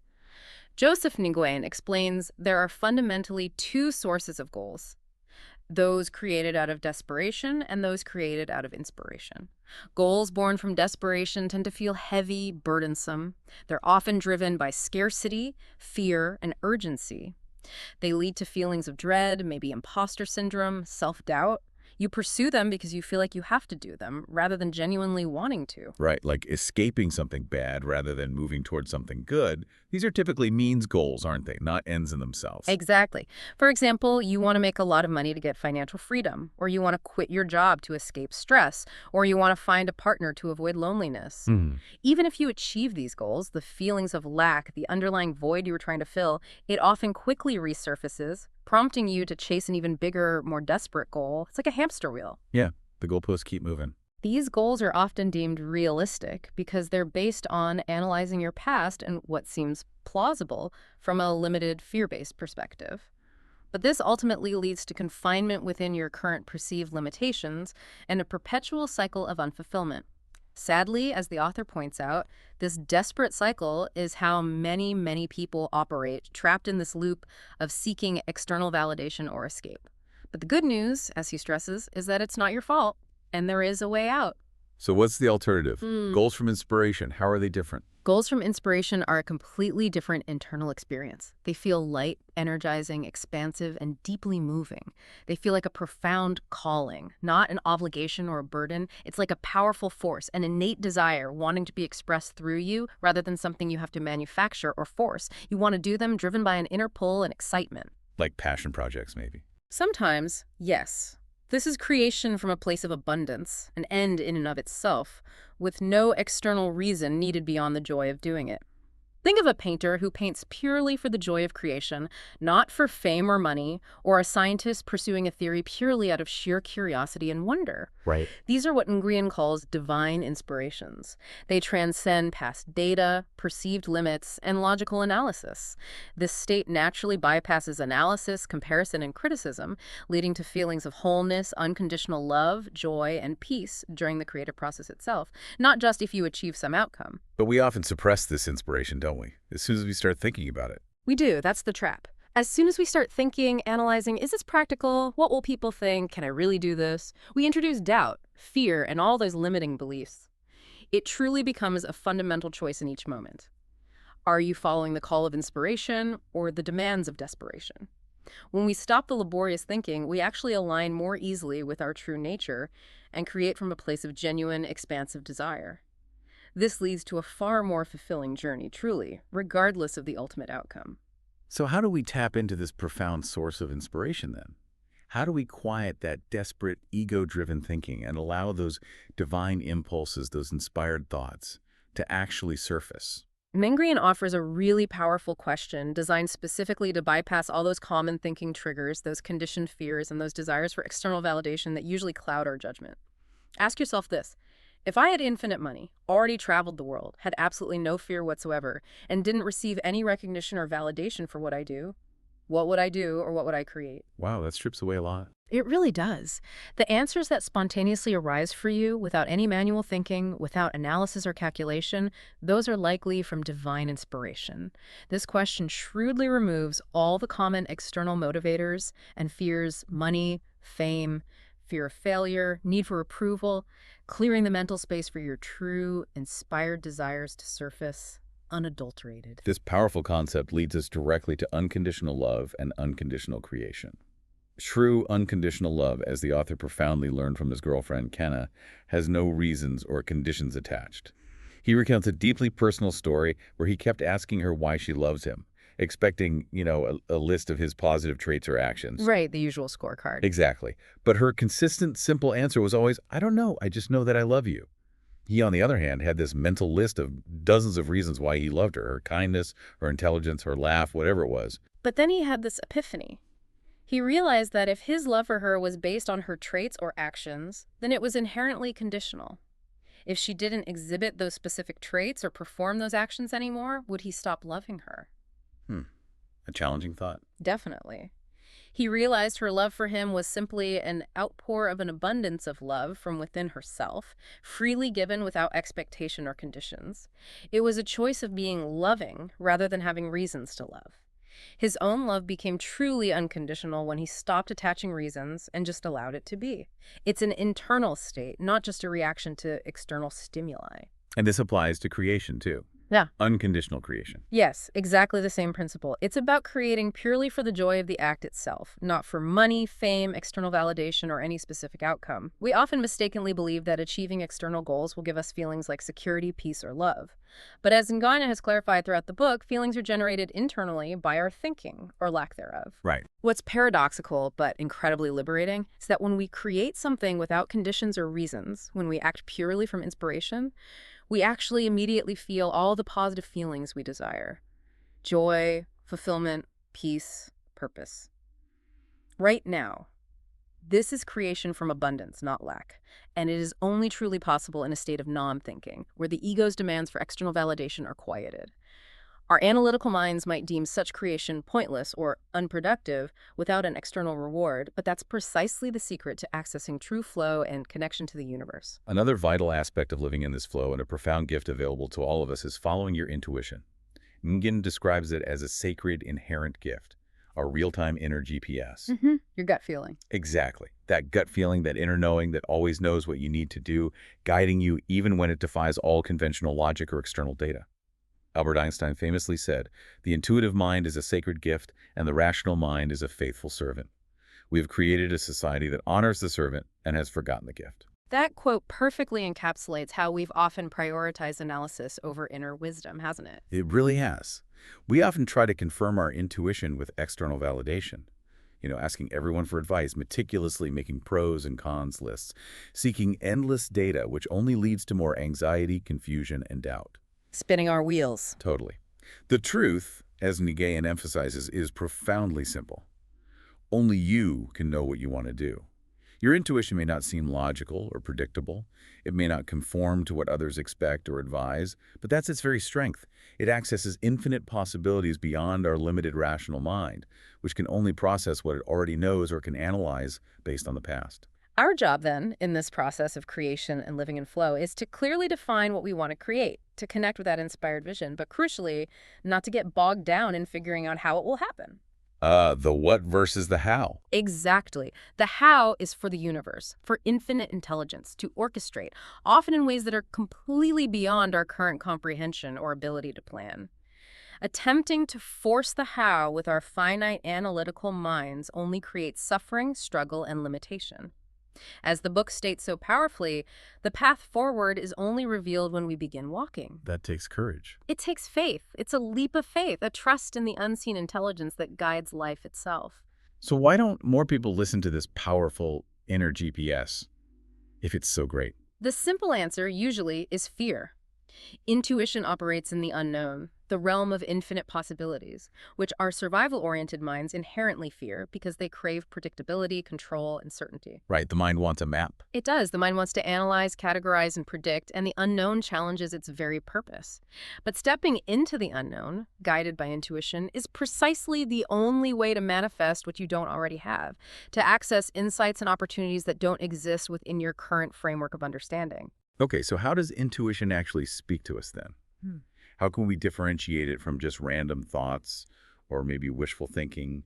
Joseph Nguyen explains there are fundamentally two sources of goals: those created out of desperation and those created out of inspiration. Goals born from desperation tend to feel heavy, burdensome. They're often driven by scarcity, fear, and urgency. They lead to feelings of dread, maybe imposter syndrome, self-doubt. You pursue them because you feel like you have to do them, rather than genuinely wanting to. Right, like escaping something bad rather than moving towards something good. These are typically means goals, aren't they? Not ends in themselves. Exactly. For example, you want to make a lot of money to get financial freedom, or you want to quit your job to escape stress, or you want to find a partner to avoid loneliness. Even if you achieve these goals, the feelings of lack, the underlying void you were trying to fill, it often quickly resurfaces, prompting you to chase an even bigger, more desperate goal. It's like a hamster wheel. Yeah, the goalposts keep moving. These goals are often deemed realistic because they're based on analyzing your past and what seems plausible from a limited fear-based perspective. But this ultimately leads to confinement within your current perceived limitations and a perpetual cycle of unfulfillment. Sadly, as the author points out, this desperate cycle is how many, many people operate, trapped in this loop of seeking external validation or escape. But the good news, as he stresses, is that it's not your fault, and there is a way out. So what's the alternative? Goals from inspiration, how are they different? Goals from inspiration are a completely different internal experience. They feel light, energizing, expansive, and deeply moving. They feel like a profound calling, not an obligation or a burden. It's like a powerful force, an innate desire wanting to be expressed through you rather than something you have to manufacture or force. You want to do them driven by an inner pull and excitement. Like passion projects, maybe. Sometimes, yes. This is creation from a place of abundance, an end in and of itself, with no external reason needed beyond the joy of doing it. Think of a painter who paints purely for the joy of creation, not for fame or money, or a scientist pursuing a theory purely out of sheer curiosity and wonder. Right. These are what Nguyen calls divine inspirations. They transcend past data, perceived limits, and logical analysis. This state naturally bypasses analysis, comparison, and criticism, leading to feelings of wholeness, unconditional love, joy, and peace during the creative process itself, not just if you achieve some outcome. But we often suppress this inspiration, don't we? As soon as we start thinking about it. We do. That's the trap. As soon as we start thinking, analyzing, is this practical? What will people think? Can I really do this? We introduce doubt, fear, and all those limiting beliefs. It truly becomes a fundamental choice in each moment. Are you following the call of inspiration or the demands of desperation? When we stop the laborious thinking, we actually align more easily with our true nature and create from a place of genuine, expansive desire. This leads to a far more fulfilling journey, truly, regardless of the ultimate outcome. So how do we tap into this profound source of inspiration then? How do we quiet that desperate, ego-driven thinking and allow those divine impulses, those inspired thoughts, to actually surface? Nguyen offers a really powerful question designed specifically to bypass all those common thinking triggers, those conditioned fears, and those desires for external validation that usually cloud our judgment. Ask yourself this. If I had infinite money, already traveled the world, had absolutely no fear whatsoever, and didn't receive any recognition or validation for what I do, what would I do or what would I create? Wow, that strips away a lot. It really does. The answers that spontaneously arise for you without any manual thinking, without analysis or calculation, those are likely from divine inspiration. This question shrewdly removes all the common external motivators and fears: money, fame, fear of failure, need for approval, clearing the mental space for your true, inspired desires to surface, unadulterated. This powerful concept leads us directly to unconditional love and unconditional creation. True unconditional love, as the author profoundly learned from his girlfriend Kenna, has no reasons or conditions attached. He recounts a deeply personal story where he kept asking her why she loves him, expecting, a list of his positive traits or actions. Right, the usual scorecard. Exactly. But her consistent, simple answer was always, I don't know, I just know that I love you. He, on the other hand, had this mental list of dozens of reasons why he loved her kindness, her intelligence, her laugh, whatever it was. But then he had this epiphany. He realized that if his love for her was based on her traits or actions, then it was inherently conditional. If she didn't exhibit those specific traits or perform those actions anymore, would he stop loving her? A challenging thought. Definitely. He realized her love for him was simply an outpour of an abundance of love from within herself, freely given without expectation or conditions. It was a choice of being loving rather than having reasons to love. His own love became truly unconditional when he stopped attaching reasons and just allowed it to be. It's an internal state, not just a reaction to external stimuli. And this applies to creation, too. Yeah. Unconditional creation. Yes, exactly the same principle. It's about creating purely for the joy of the act itself, not for money, fame, external validation, or any specific outcome. We often mistakenly believe that achieving external goals will give us feelings like security, peace, or love. But as Nguyen has clarified throughout the book, feelings are generated internally by our thinking, or lack thereof. Right. What's paradoxical but incredibly liberating is that when we create something without conditions or reasons, when we act purely from inspiration, we actually immediately feel all the positive feelings we desire: joy, fulfillment, peace, purpose. Right now, this is creation from abundance, not lack, and it is only truly possible in a state of non-thinking, where the ego's demands for external validation are quieted. Our analytical minds might deem such creation pointless or unproductive without an external reward, but that's precisely the secret to accessing true flow and connection to the universe. Another vital aspect of living in this flow and a profound gift available to all of us is following your intuition. Nguyen describes it as a sacred inherent gift, a real-time inner GPS. Your gut feeling. Exactly. That gut feeling, that inner knowing that always knows what you need to do, guiding you even when it defies all conventional logic or external data. Albert Einstein famously said, "The intuitive mind is a sacred gift, and the rational mind is a faithful servant." We have created a society that honors the servant and has forgotten the gift. That quote perfectly encapsulates how we've often prioritized analysis over inner wisdom, hasn't it? It really has. We often try to confirm our intuition with external validation. Asking everyone for advice, meticulously making pros and cons lists, seeking endless data, which only leads to more anxiety, confusion, and doubt. Spinning our wheels. Totally. The truth, as Nguyen emphasizes, is profoundly simple. Only you can know what you want to do. Your intuition may not seem logical or predictable. It may not conform to what others expect or advise, but that's its very strength. It accesses infinite possibilities beyond our limited rational mind, which can only process what it already knows or can analyze based on the past. Our job, then, in this process of creation and living in flow, is to clearly define what we want to create, to connect with that inspired vision, but crucially, not to get bogged down in figuring out how it will happen. The what versus the how. Exactly. The how is for the universe, for infinite intelligence, to orchestrate, often in ways that are completely beyond our current comprehension or ability to plan. Attempting to force the how with our finite analytical minds only creates suffering, struggle, and limitation. As the book states so powerfully, the path forward is only revealed when we begin walking. That takes courage. It takes faith. It's a leap of faith, a trust in the unseen intelligence that guides life itself. So why don't more people listen to this powerful inner GPS if it's so great? The simple answer usually is fear. Intuition operates in the unknown, the realm of infinite possibilities, which our survival-oriented minds inherently fear because they crave predictability, control, and certainty. Right, the mind wants a map. It does. The mind wants to analyze, categorize, and predict, and the unknown challenges its very purpose. But stepping into the unknown, guided by intuition, is precisely the only way to manifest what you don't already have, to access insights and opportunities that don't exist within your current framework of understanding. Okay, so how does intuition actually speak to us then? How can we differentiate it from just random thoughts or maybe wishful thinking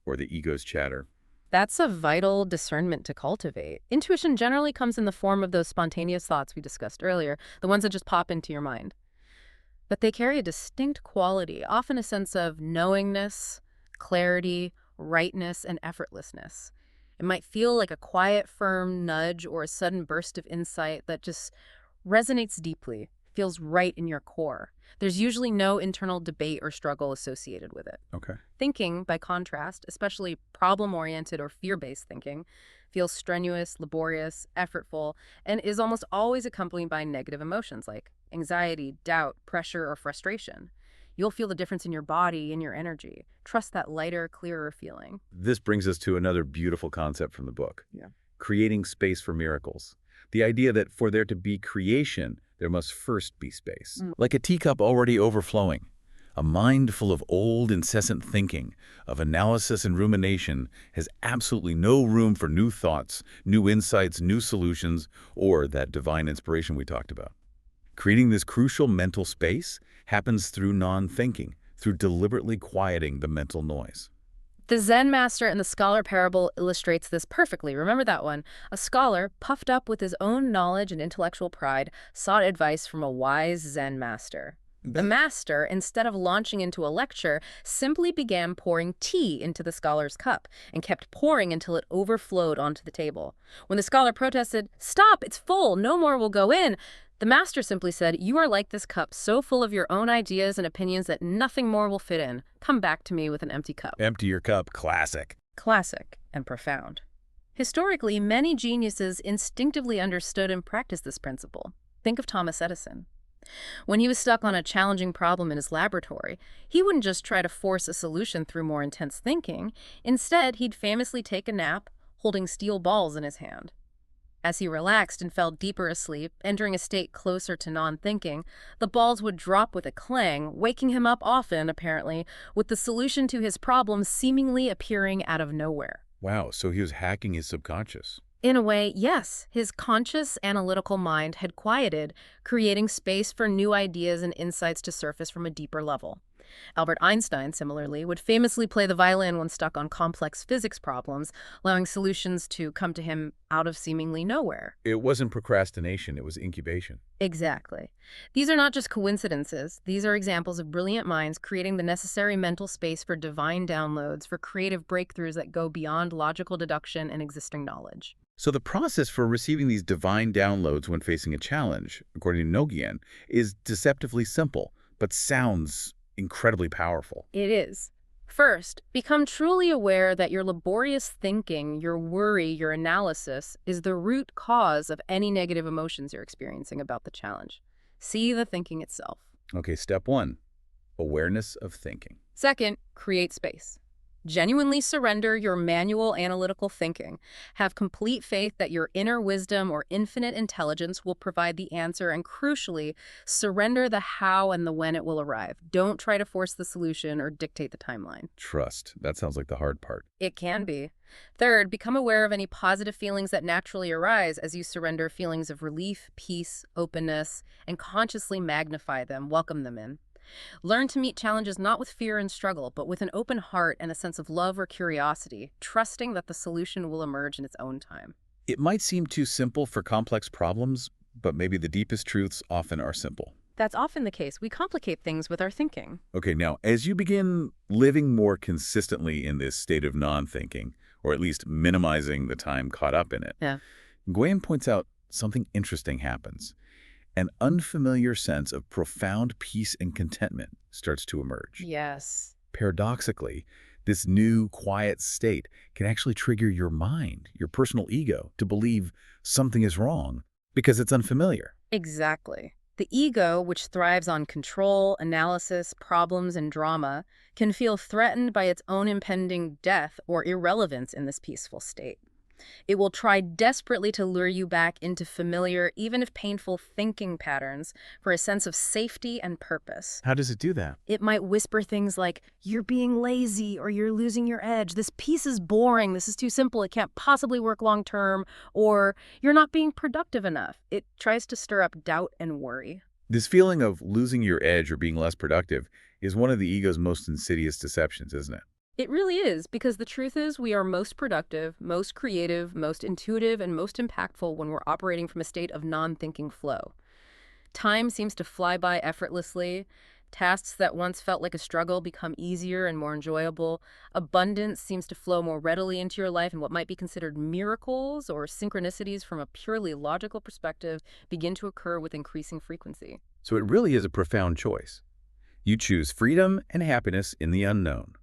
or the ego's chatter? That's a vital discernment to cultivate. Intuition generally comes in the form of those spontaneous thoughts we discussed earlier, the ones that just pop into your mind. But they carry a distinct quality, often a sense of knowingness, clarity, rightness, and effortlessness. It might feel like a quiet, firm nudge or a sudden burst of insight that just resonates deeply, feels right in your core. There's usually no internal debate or struggle associated with it. Okay. Thinking, by contrast, especially problem-oriented or fear-based thinking, feels strenuous, laborious, effortful, and is almost always accompanied by negative emotions like anxiety, doubt, pressure, or frustration. You'll feel the difference in your body and your energy. Trust that lighter, clearer feeling. This brings us to another beautiful concept from the book. Yeah. Creating space for miracles. The idea that for there to be creation, there must first be space. Like a teacup already overflowing. A mind full of old, incessant thinking, of analysis and rumination, has absolutely no room for new thoughts, new insights, new solutions, or that divine inspiration we talked about. Creating this crucial mental space happens through non-thinking, through deliberately quieting the mental noise. The Zen master in the scholar parable illustrates this perfectly. Remember that one? A scholar, puffed up with his own knowledge and intellectual pride, sought advice from a wise Zen master. The master, instead of launching into a lecture, simply began pouring tea into the scholar's cup and kept pouring until it overflowed onto the table. When the scholar protested, "Stop, it's full, no more will go in," the master simply said, "You are like this cup, so full of your own ideas and opinions that nothing more will fit in. Come back to me with an empty cup." Empty your cup, classic. Classic and profound. Historically, many geniuses instinctively understood and practiced this principle. Think of Thomas Edison. When he was stuck on a challenging problem in his laboratory, he wouldn't just try to force a solution through more intense thinking. Instead, he'd famously take a nap, holding steel balls in his hand. As he relaxed and fell deeper asleep, entering a state closer to non-thinking, the balls would drop with a clang, waking him up often, apparently, with the solution to his problem seemingly appearing out of nowhere. Wow, so he was hacking his subconscious. In a way, yes, his conscious, analytical mind had quieted, creating space for new ideas and insights to surface from a deeper level. Albert Einstein, similarly, would famously play the violin when stuck on complex physics problems, allowing solutions to come to him out of seemingly nowhere. It wasn't procrastination, it was incubation. Exactly. These are not just coincidences. These are examples of brilliant minds creating the necessary mental space for divine downloads, for creative breakthroughs that go beyond logical deduction and existing knowledge. So the process for receiving these divine downloads when facing a challenge, according to Nguyen, is deceptively simple, but sounds incredibly powerful. It is. First, become truly aware that your laborious thinking, your worry, your analysis is the root cause of any negative emotions you're experiencing about the challenge. See the thinking itself. Okay, step one, awareness of thinking. Second, create space. Genuinely surrender your manual analytical thinking. Have complete faith that your inner wisdom or infinite intelligence will provide the answer, and crucially, surrender the how and the when it will arrive. Don't try to force the solution or dictate the timeline. Trust. That sounds like the hard part. It can be. Third, become aware of any positive feelings that naturally arise as you surrender feelings of relief, peace, openness, and consciously magnify them, welcome them in. Learn to meet challenges not with fear and struggle, but with an open heart and a sense of love or curiosity, trusting that the solution will emerge in its own time. It might seem too simple for complex problems, but maybe the deepest truths often are simple. That's often the case. We complicate things with our thinking. Okay, now, as you begin living more consistently in this state of non-thinking, or at least minimizing the time caught up in it, Nguyen points out something interesting happens. An unfamiliar sense of profound peace and contentment starts to emerge. Yes. Paradoxically, this new, quiet state can actually trigger your mind, your personal ego, to believe something is wrong because it's unfamiliar. Exactly. The ego, which thrives on control, analysis, problems, and drama, can feel threatened by its own impending death or irrelevance in this peaceful state. It will try desperately to lure you back into familiar, even if painful, thinking patterns for a sense of safety and purpose. How does it do that? It might whisper things like, "You're being lazy," or "You're losing your edge. This piece is boring. This is too simple. It can't possibly work long term," or "You're not being productive enough." It tries to stir up doubt and worry. This feeling of losing your edge or being less productive is one of the ego's most insidious deceptions, isn't it? It really is, because the truth is we are most productive, most creative, most intuitive, and most impactful when we're operating from a state of non-thinking flow. Time seems to fly by effortlessly. Tasks that once felt like a struggle become easier and more enjoyable. Abundance seems to flow more readily into your life, and what might be considered miracles or synchronicities from a purely logical perspective begin to occur with increasing frequency. So it really is a profound choice. You choose freedom and happiness in the unknown,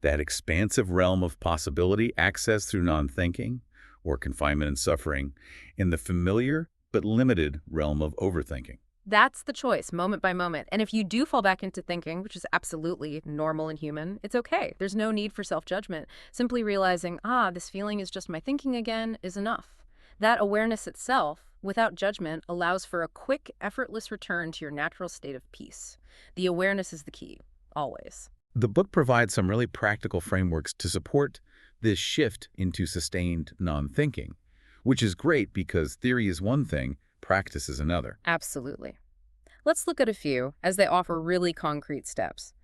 that expansive realm of possibility accessed through non-thinking or confinement and suffering, in the familiar but limited realm of overthinking. That's the choice, moment by moment. And if you do fall back into thinking, which is absolutely normal and human, it's okay. There's no need for self-judgment. Simply realizing, this feeling is just my thinking again, is enough. That awareness itself, without judgment, allows for a quick, effortless return to your natural state of peace. The awareness is the key, always. The book provides some really practical frameworks to support this shift into sustained non-thinking, which is great because theory is one thing, practice is another. Absolutely. Let's look at a few, as they offer really concrete steps.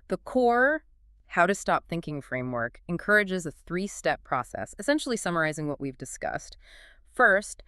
The core How to Stop Thinking framework encourages a 3-step process, essentially summarizing what we've discussed. First,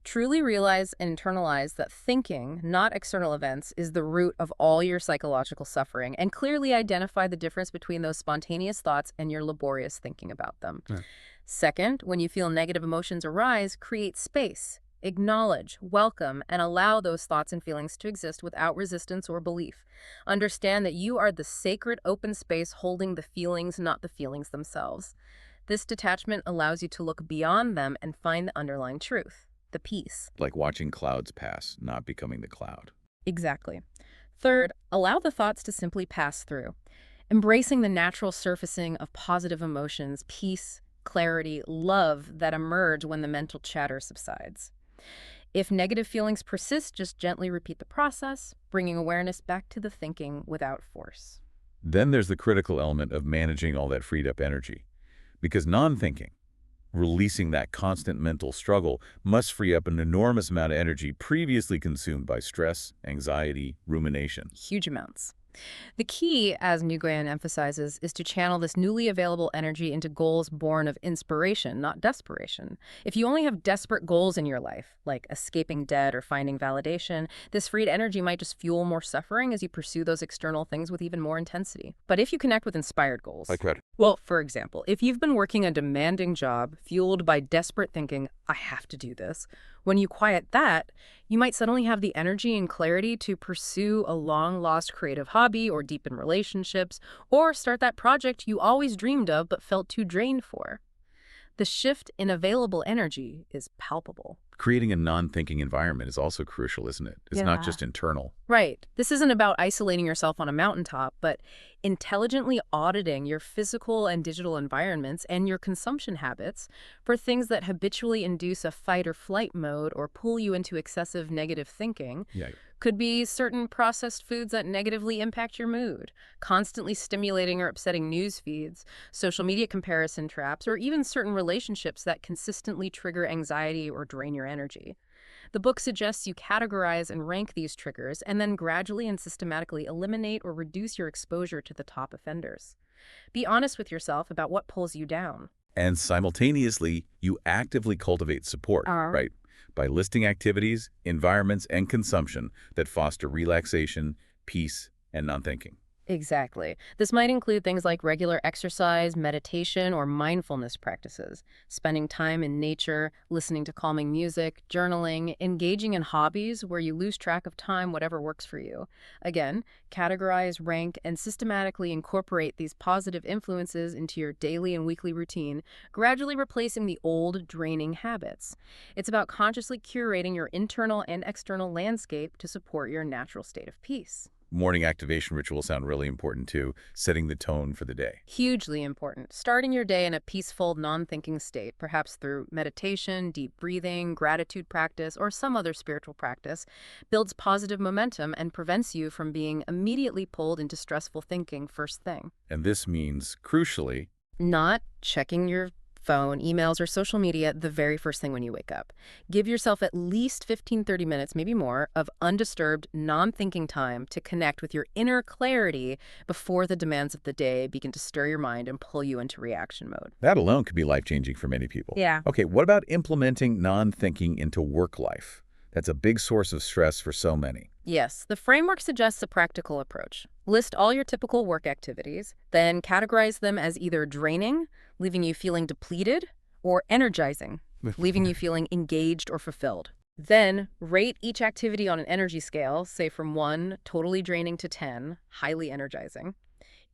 truly realize and internalize that thinking, not external events, is the root of all your psychological suffering, and clearly identify the difference between those spontaneous thoughts and your laborious thinking about them. Yeah. Second, when you feel negative emotions arise, create space. Acknowledge, welcome, and allow those thoughts and feelings to exist without resistance or belief. Understand that you are the sacred open space holding the feelings, not the feelings themselves. This detachment allows you to look beyond them and find the underlying truth. The peace. Like watching clouds pass, not becoming the cloud. Exactly. Third, allow the thoughts to simply pass through, embracing the natural surfacing of positive emotions, peace, clarity, love that emerge when the mental chatter subsides. If negative feelings persist, just gently repeat the process, bringing awareness back to the thinking without force. Then there's the critical element of managing all that freed up energy. Because non-thinking, releasing that constant mental struggle, must free up an enormous amount of energy previously consumed by stress, anxiety, rumination. Huge amounts. The key, as Nguyen emphasizes, is to channel this newly available energy into goals born of inspiration, not desperation. If you only have desperate goals in your life, like escaping debt or finding validation, this freed energy might just fuel more suffering as you pursue those external things with even more intensity. But if you connect with inspired goals, Like what? well, for example, if you've been working a demanding job fueled by desperate thinking, "I have to do this," when you quiet that, you might suddenly have the energy and clarity to pursue a long-lost creative hobby or deepen relationships, or start that project you always dreamed of but felt too drained for. The shift in available energy is palpable. Creating a non-thinking environment is also crucial, isn't it? It's not Yeah. just internal. Right. This isn't about isolating yourself on a mountaintop, but intelligently auditing your physical and digital environments and your consumption habits for things that habitually induce a fight or flight mode or pull you into excessive negative thinking. Yeah. Could be certain processed foods that negatively impact your mood, constantly stimulating or upsetting news feeds, social media comparison traps, or even certain relationships that consistently trigger anxiety or drain your energy. The book suggests you categorize and rank these triggers and then gradually and systematically eliminate or reduce your exposure to the top offenders. Be honest with yourself about what pulls you down. And simultaneously, you actively cultivate support, right? By listing activities, environments, and consumption that foster relaxation, peace, and non-thinking. Exactly. This might include things like regular exercise, meditation, or mindfulness practices, spending time in nature, listening to calming music, journaling, engaging in hobbies where you lose track of time, whatever works for you. Again, categorize, rank, and systematically incorporate these positive influences into your daily and weekly routine, gradually replacing the old, draining habits. It's about consciously curating your internal and external landscape to support your natural state of peace. Morning activation rituals sound really important too, setting the tone for the day. Hugely important. Starting your day in a peaceful, non-thinking state, perhaps through meditation, deep breathing, gratitude practice, or some other spiritual practice, builds positive momentum and prevents you from being immediately pulled into stressful thinking first thing. And this means, crucially, Not checking your phone, emails, or social media the very first thing when you wake up. Give yourself at least 15-30 minutes, maybe more, of undisturbed, non-thinking time to connect with your inner clarity before the demands of the day begin to stir your mind and pull you into reaction mode. that alone could be life-changing for many people. Yeah. Okay, what about implementing non-thinking into work life? That's a big source of stress for so many. Yes, the framework suggests a practical approach. List all your typical work activities, then categorize them as either draining, leaving you feeling depleted, or energizing, leaving you feeling engaged or fulfilled. Then rate each activity on an energy scale, say from 1, totally draining, to 10, highly energizing.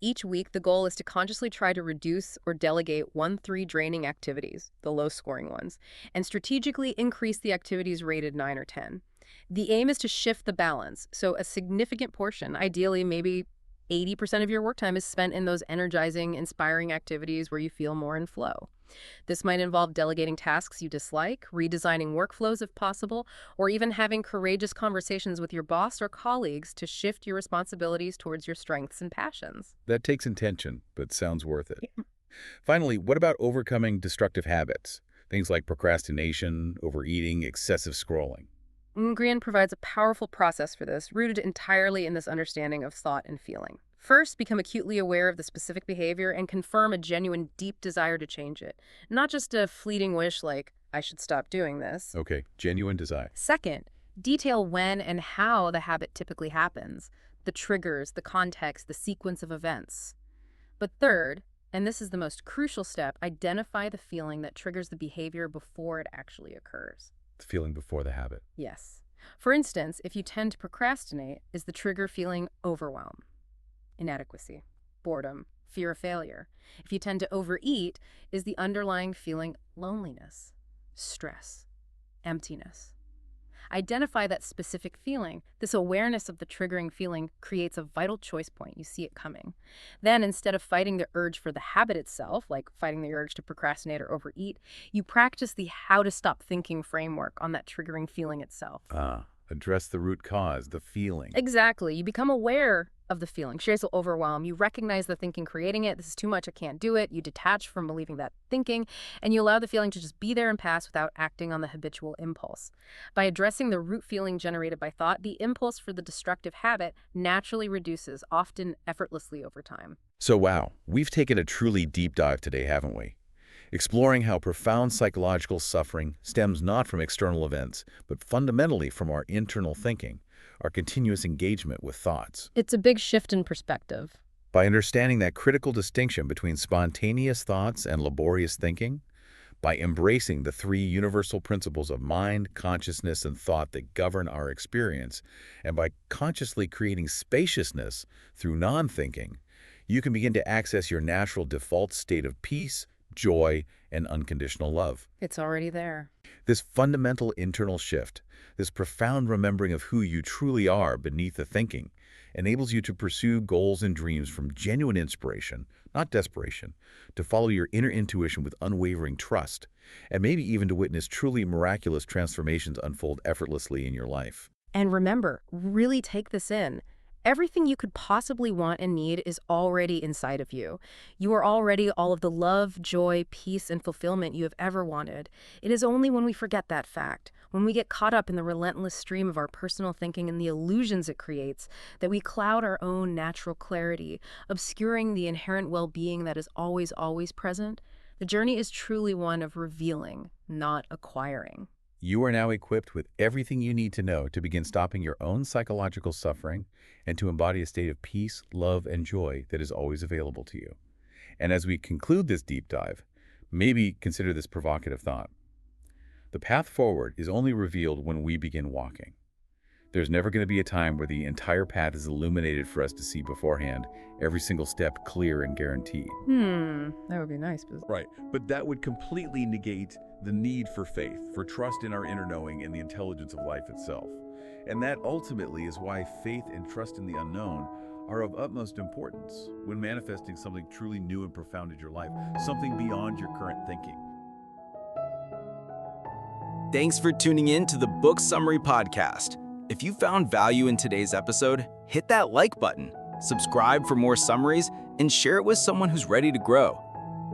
Each week, the goal is to consciously try to reduce or delegate 1-3 draining activities, the low-scoring ones, and strategically increase the activities rated 9 or 10. The aim is to shift the balance, so a significant portion, ideally maybe 80% of your work time, is spent in those energizing, inspiring activities where you feel more in flow. This might involve delegating tasks you dislike, redesigning workflows if possible, or even having courageous conversations with your boss or colleagues to shift your responsibilities towards your strengths and passions. That takes intention, but sounds worth it. Finally, what about overcoming destructive habits? Things like procrastination, overeating, excessive scrolling. Nguyen provides a powerful process for this, rooted entirely in this understanding of thought and feeling. First, become acutely aware of the specific behavior and confirm a genuine, deep desire to change it, not just a fleeting wish like, I should stop doing this. Okay, genuine desire. Second, detail when and how the habit typically happens, the triggers, the context, the sequence of events. But third, and this is the most crucial step, identify the feeling that triggers the behavior before it actually occurs. The feeling before the habit. Yes. For instance, if you tend to procrastinate, is the trigger feeling overwhelm, inadequacy, boredom, fear of failure? If you tend to overeat, is the underlying feeling loneliness, stress, emptiness? Identify that specific feeling. This awareness of the triggering feeling creates a vital choice point. You see it coming. Then, instead of fighting the urge for the habit itself, like fighting the urge to procrastinate or overeat, you practice the how to stop thinking framework on that triggering feeling itself. Address the root cause, the feeling. Exactly. You become aware of the feeling. Shares will overwhelm. You recognize the thinking creating it. This is too much. I can't do it. You detach from believing that thinking, and you allow the feeling to just be there and pass without acting on the habitual impulse. By addressing the root feeling generated by thought, the impulse for the destructive habit naturally reduces, often effortlessly over time. So wow, we've taken a truly deep dive today, haven't we? Exploring how profound psychological suffering stems not from external events, but fundamentally from our internal thinking, our continuous engagement with thoughts. It's a big shift in perspective. By understanding that critical distinction between spontaneous thoughts and laborious thinking, by embracing the 3 universal principles of mind, consciousness, and thought that govern our experience, and by consciously creating spaciousness through non-thinking, you can begin to access your natural default state of peace, joy, and unconditional love. It's already there. This fundamental internal shift, this profound remembering of who you truly are beneath the thinking, enables you to pursue goals and dreams from genuine inspiration, not desperation, to follow your inner intuition with unwavering trust, and maybe even to witness truly miraculous transformations unfold effortlessly in your life. And remember, really take this in. Everything you could possibly want and need is already inside of you. You are already all of the love, joy, peace, and fulfillment you have ever wanted. It is only when we forget that fact, when we get caught up in the relentless stream of our personal thinking and the illusions it creates, that we cloud our own natural clarity, obscuring the inherent well-being that is always, always present. The journey is truly one of revealing, not acquiring. You are now equipped with everything you need to know to begin stopping your own psychological suffering and to embody a state of peace, love, and joy that is always available to you. And as we conclude this deep dive, maybe consider this provocative thought. The path forward is only revealed when we begin walking. There's never going to be a time where the entire path is illuminated for us to see beforehand, every single step clear and guaranteed. That would be nice. Right, but that would completely negate the need for faith, for trust in our inner knowing and the intelligence of life itself. And that ultimately is why faith and trust in the unknown are of utmost importance when manifesting something truly new and profound in your life, something beyond your current thinking. Thanks for tuning in to the Book Summary Podcast. If you found value in today's episode, hit that like button, subscribe for more summaries, and share it with someone who's ready to grow.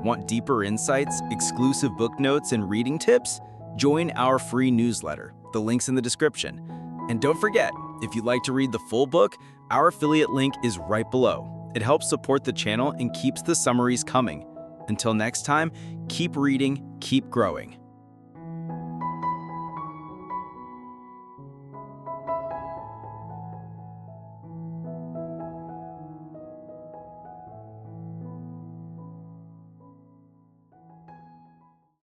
Want deeper insights, exclusive book notes, and reading tips? Join our free newsletter. The link's in the description. And don't forget, if you'd like to read the full book, our affiliate link is right below. It helps support the channel and keeps the summaries coming. Until next time, keep reading, keep growing.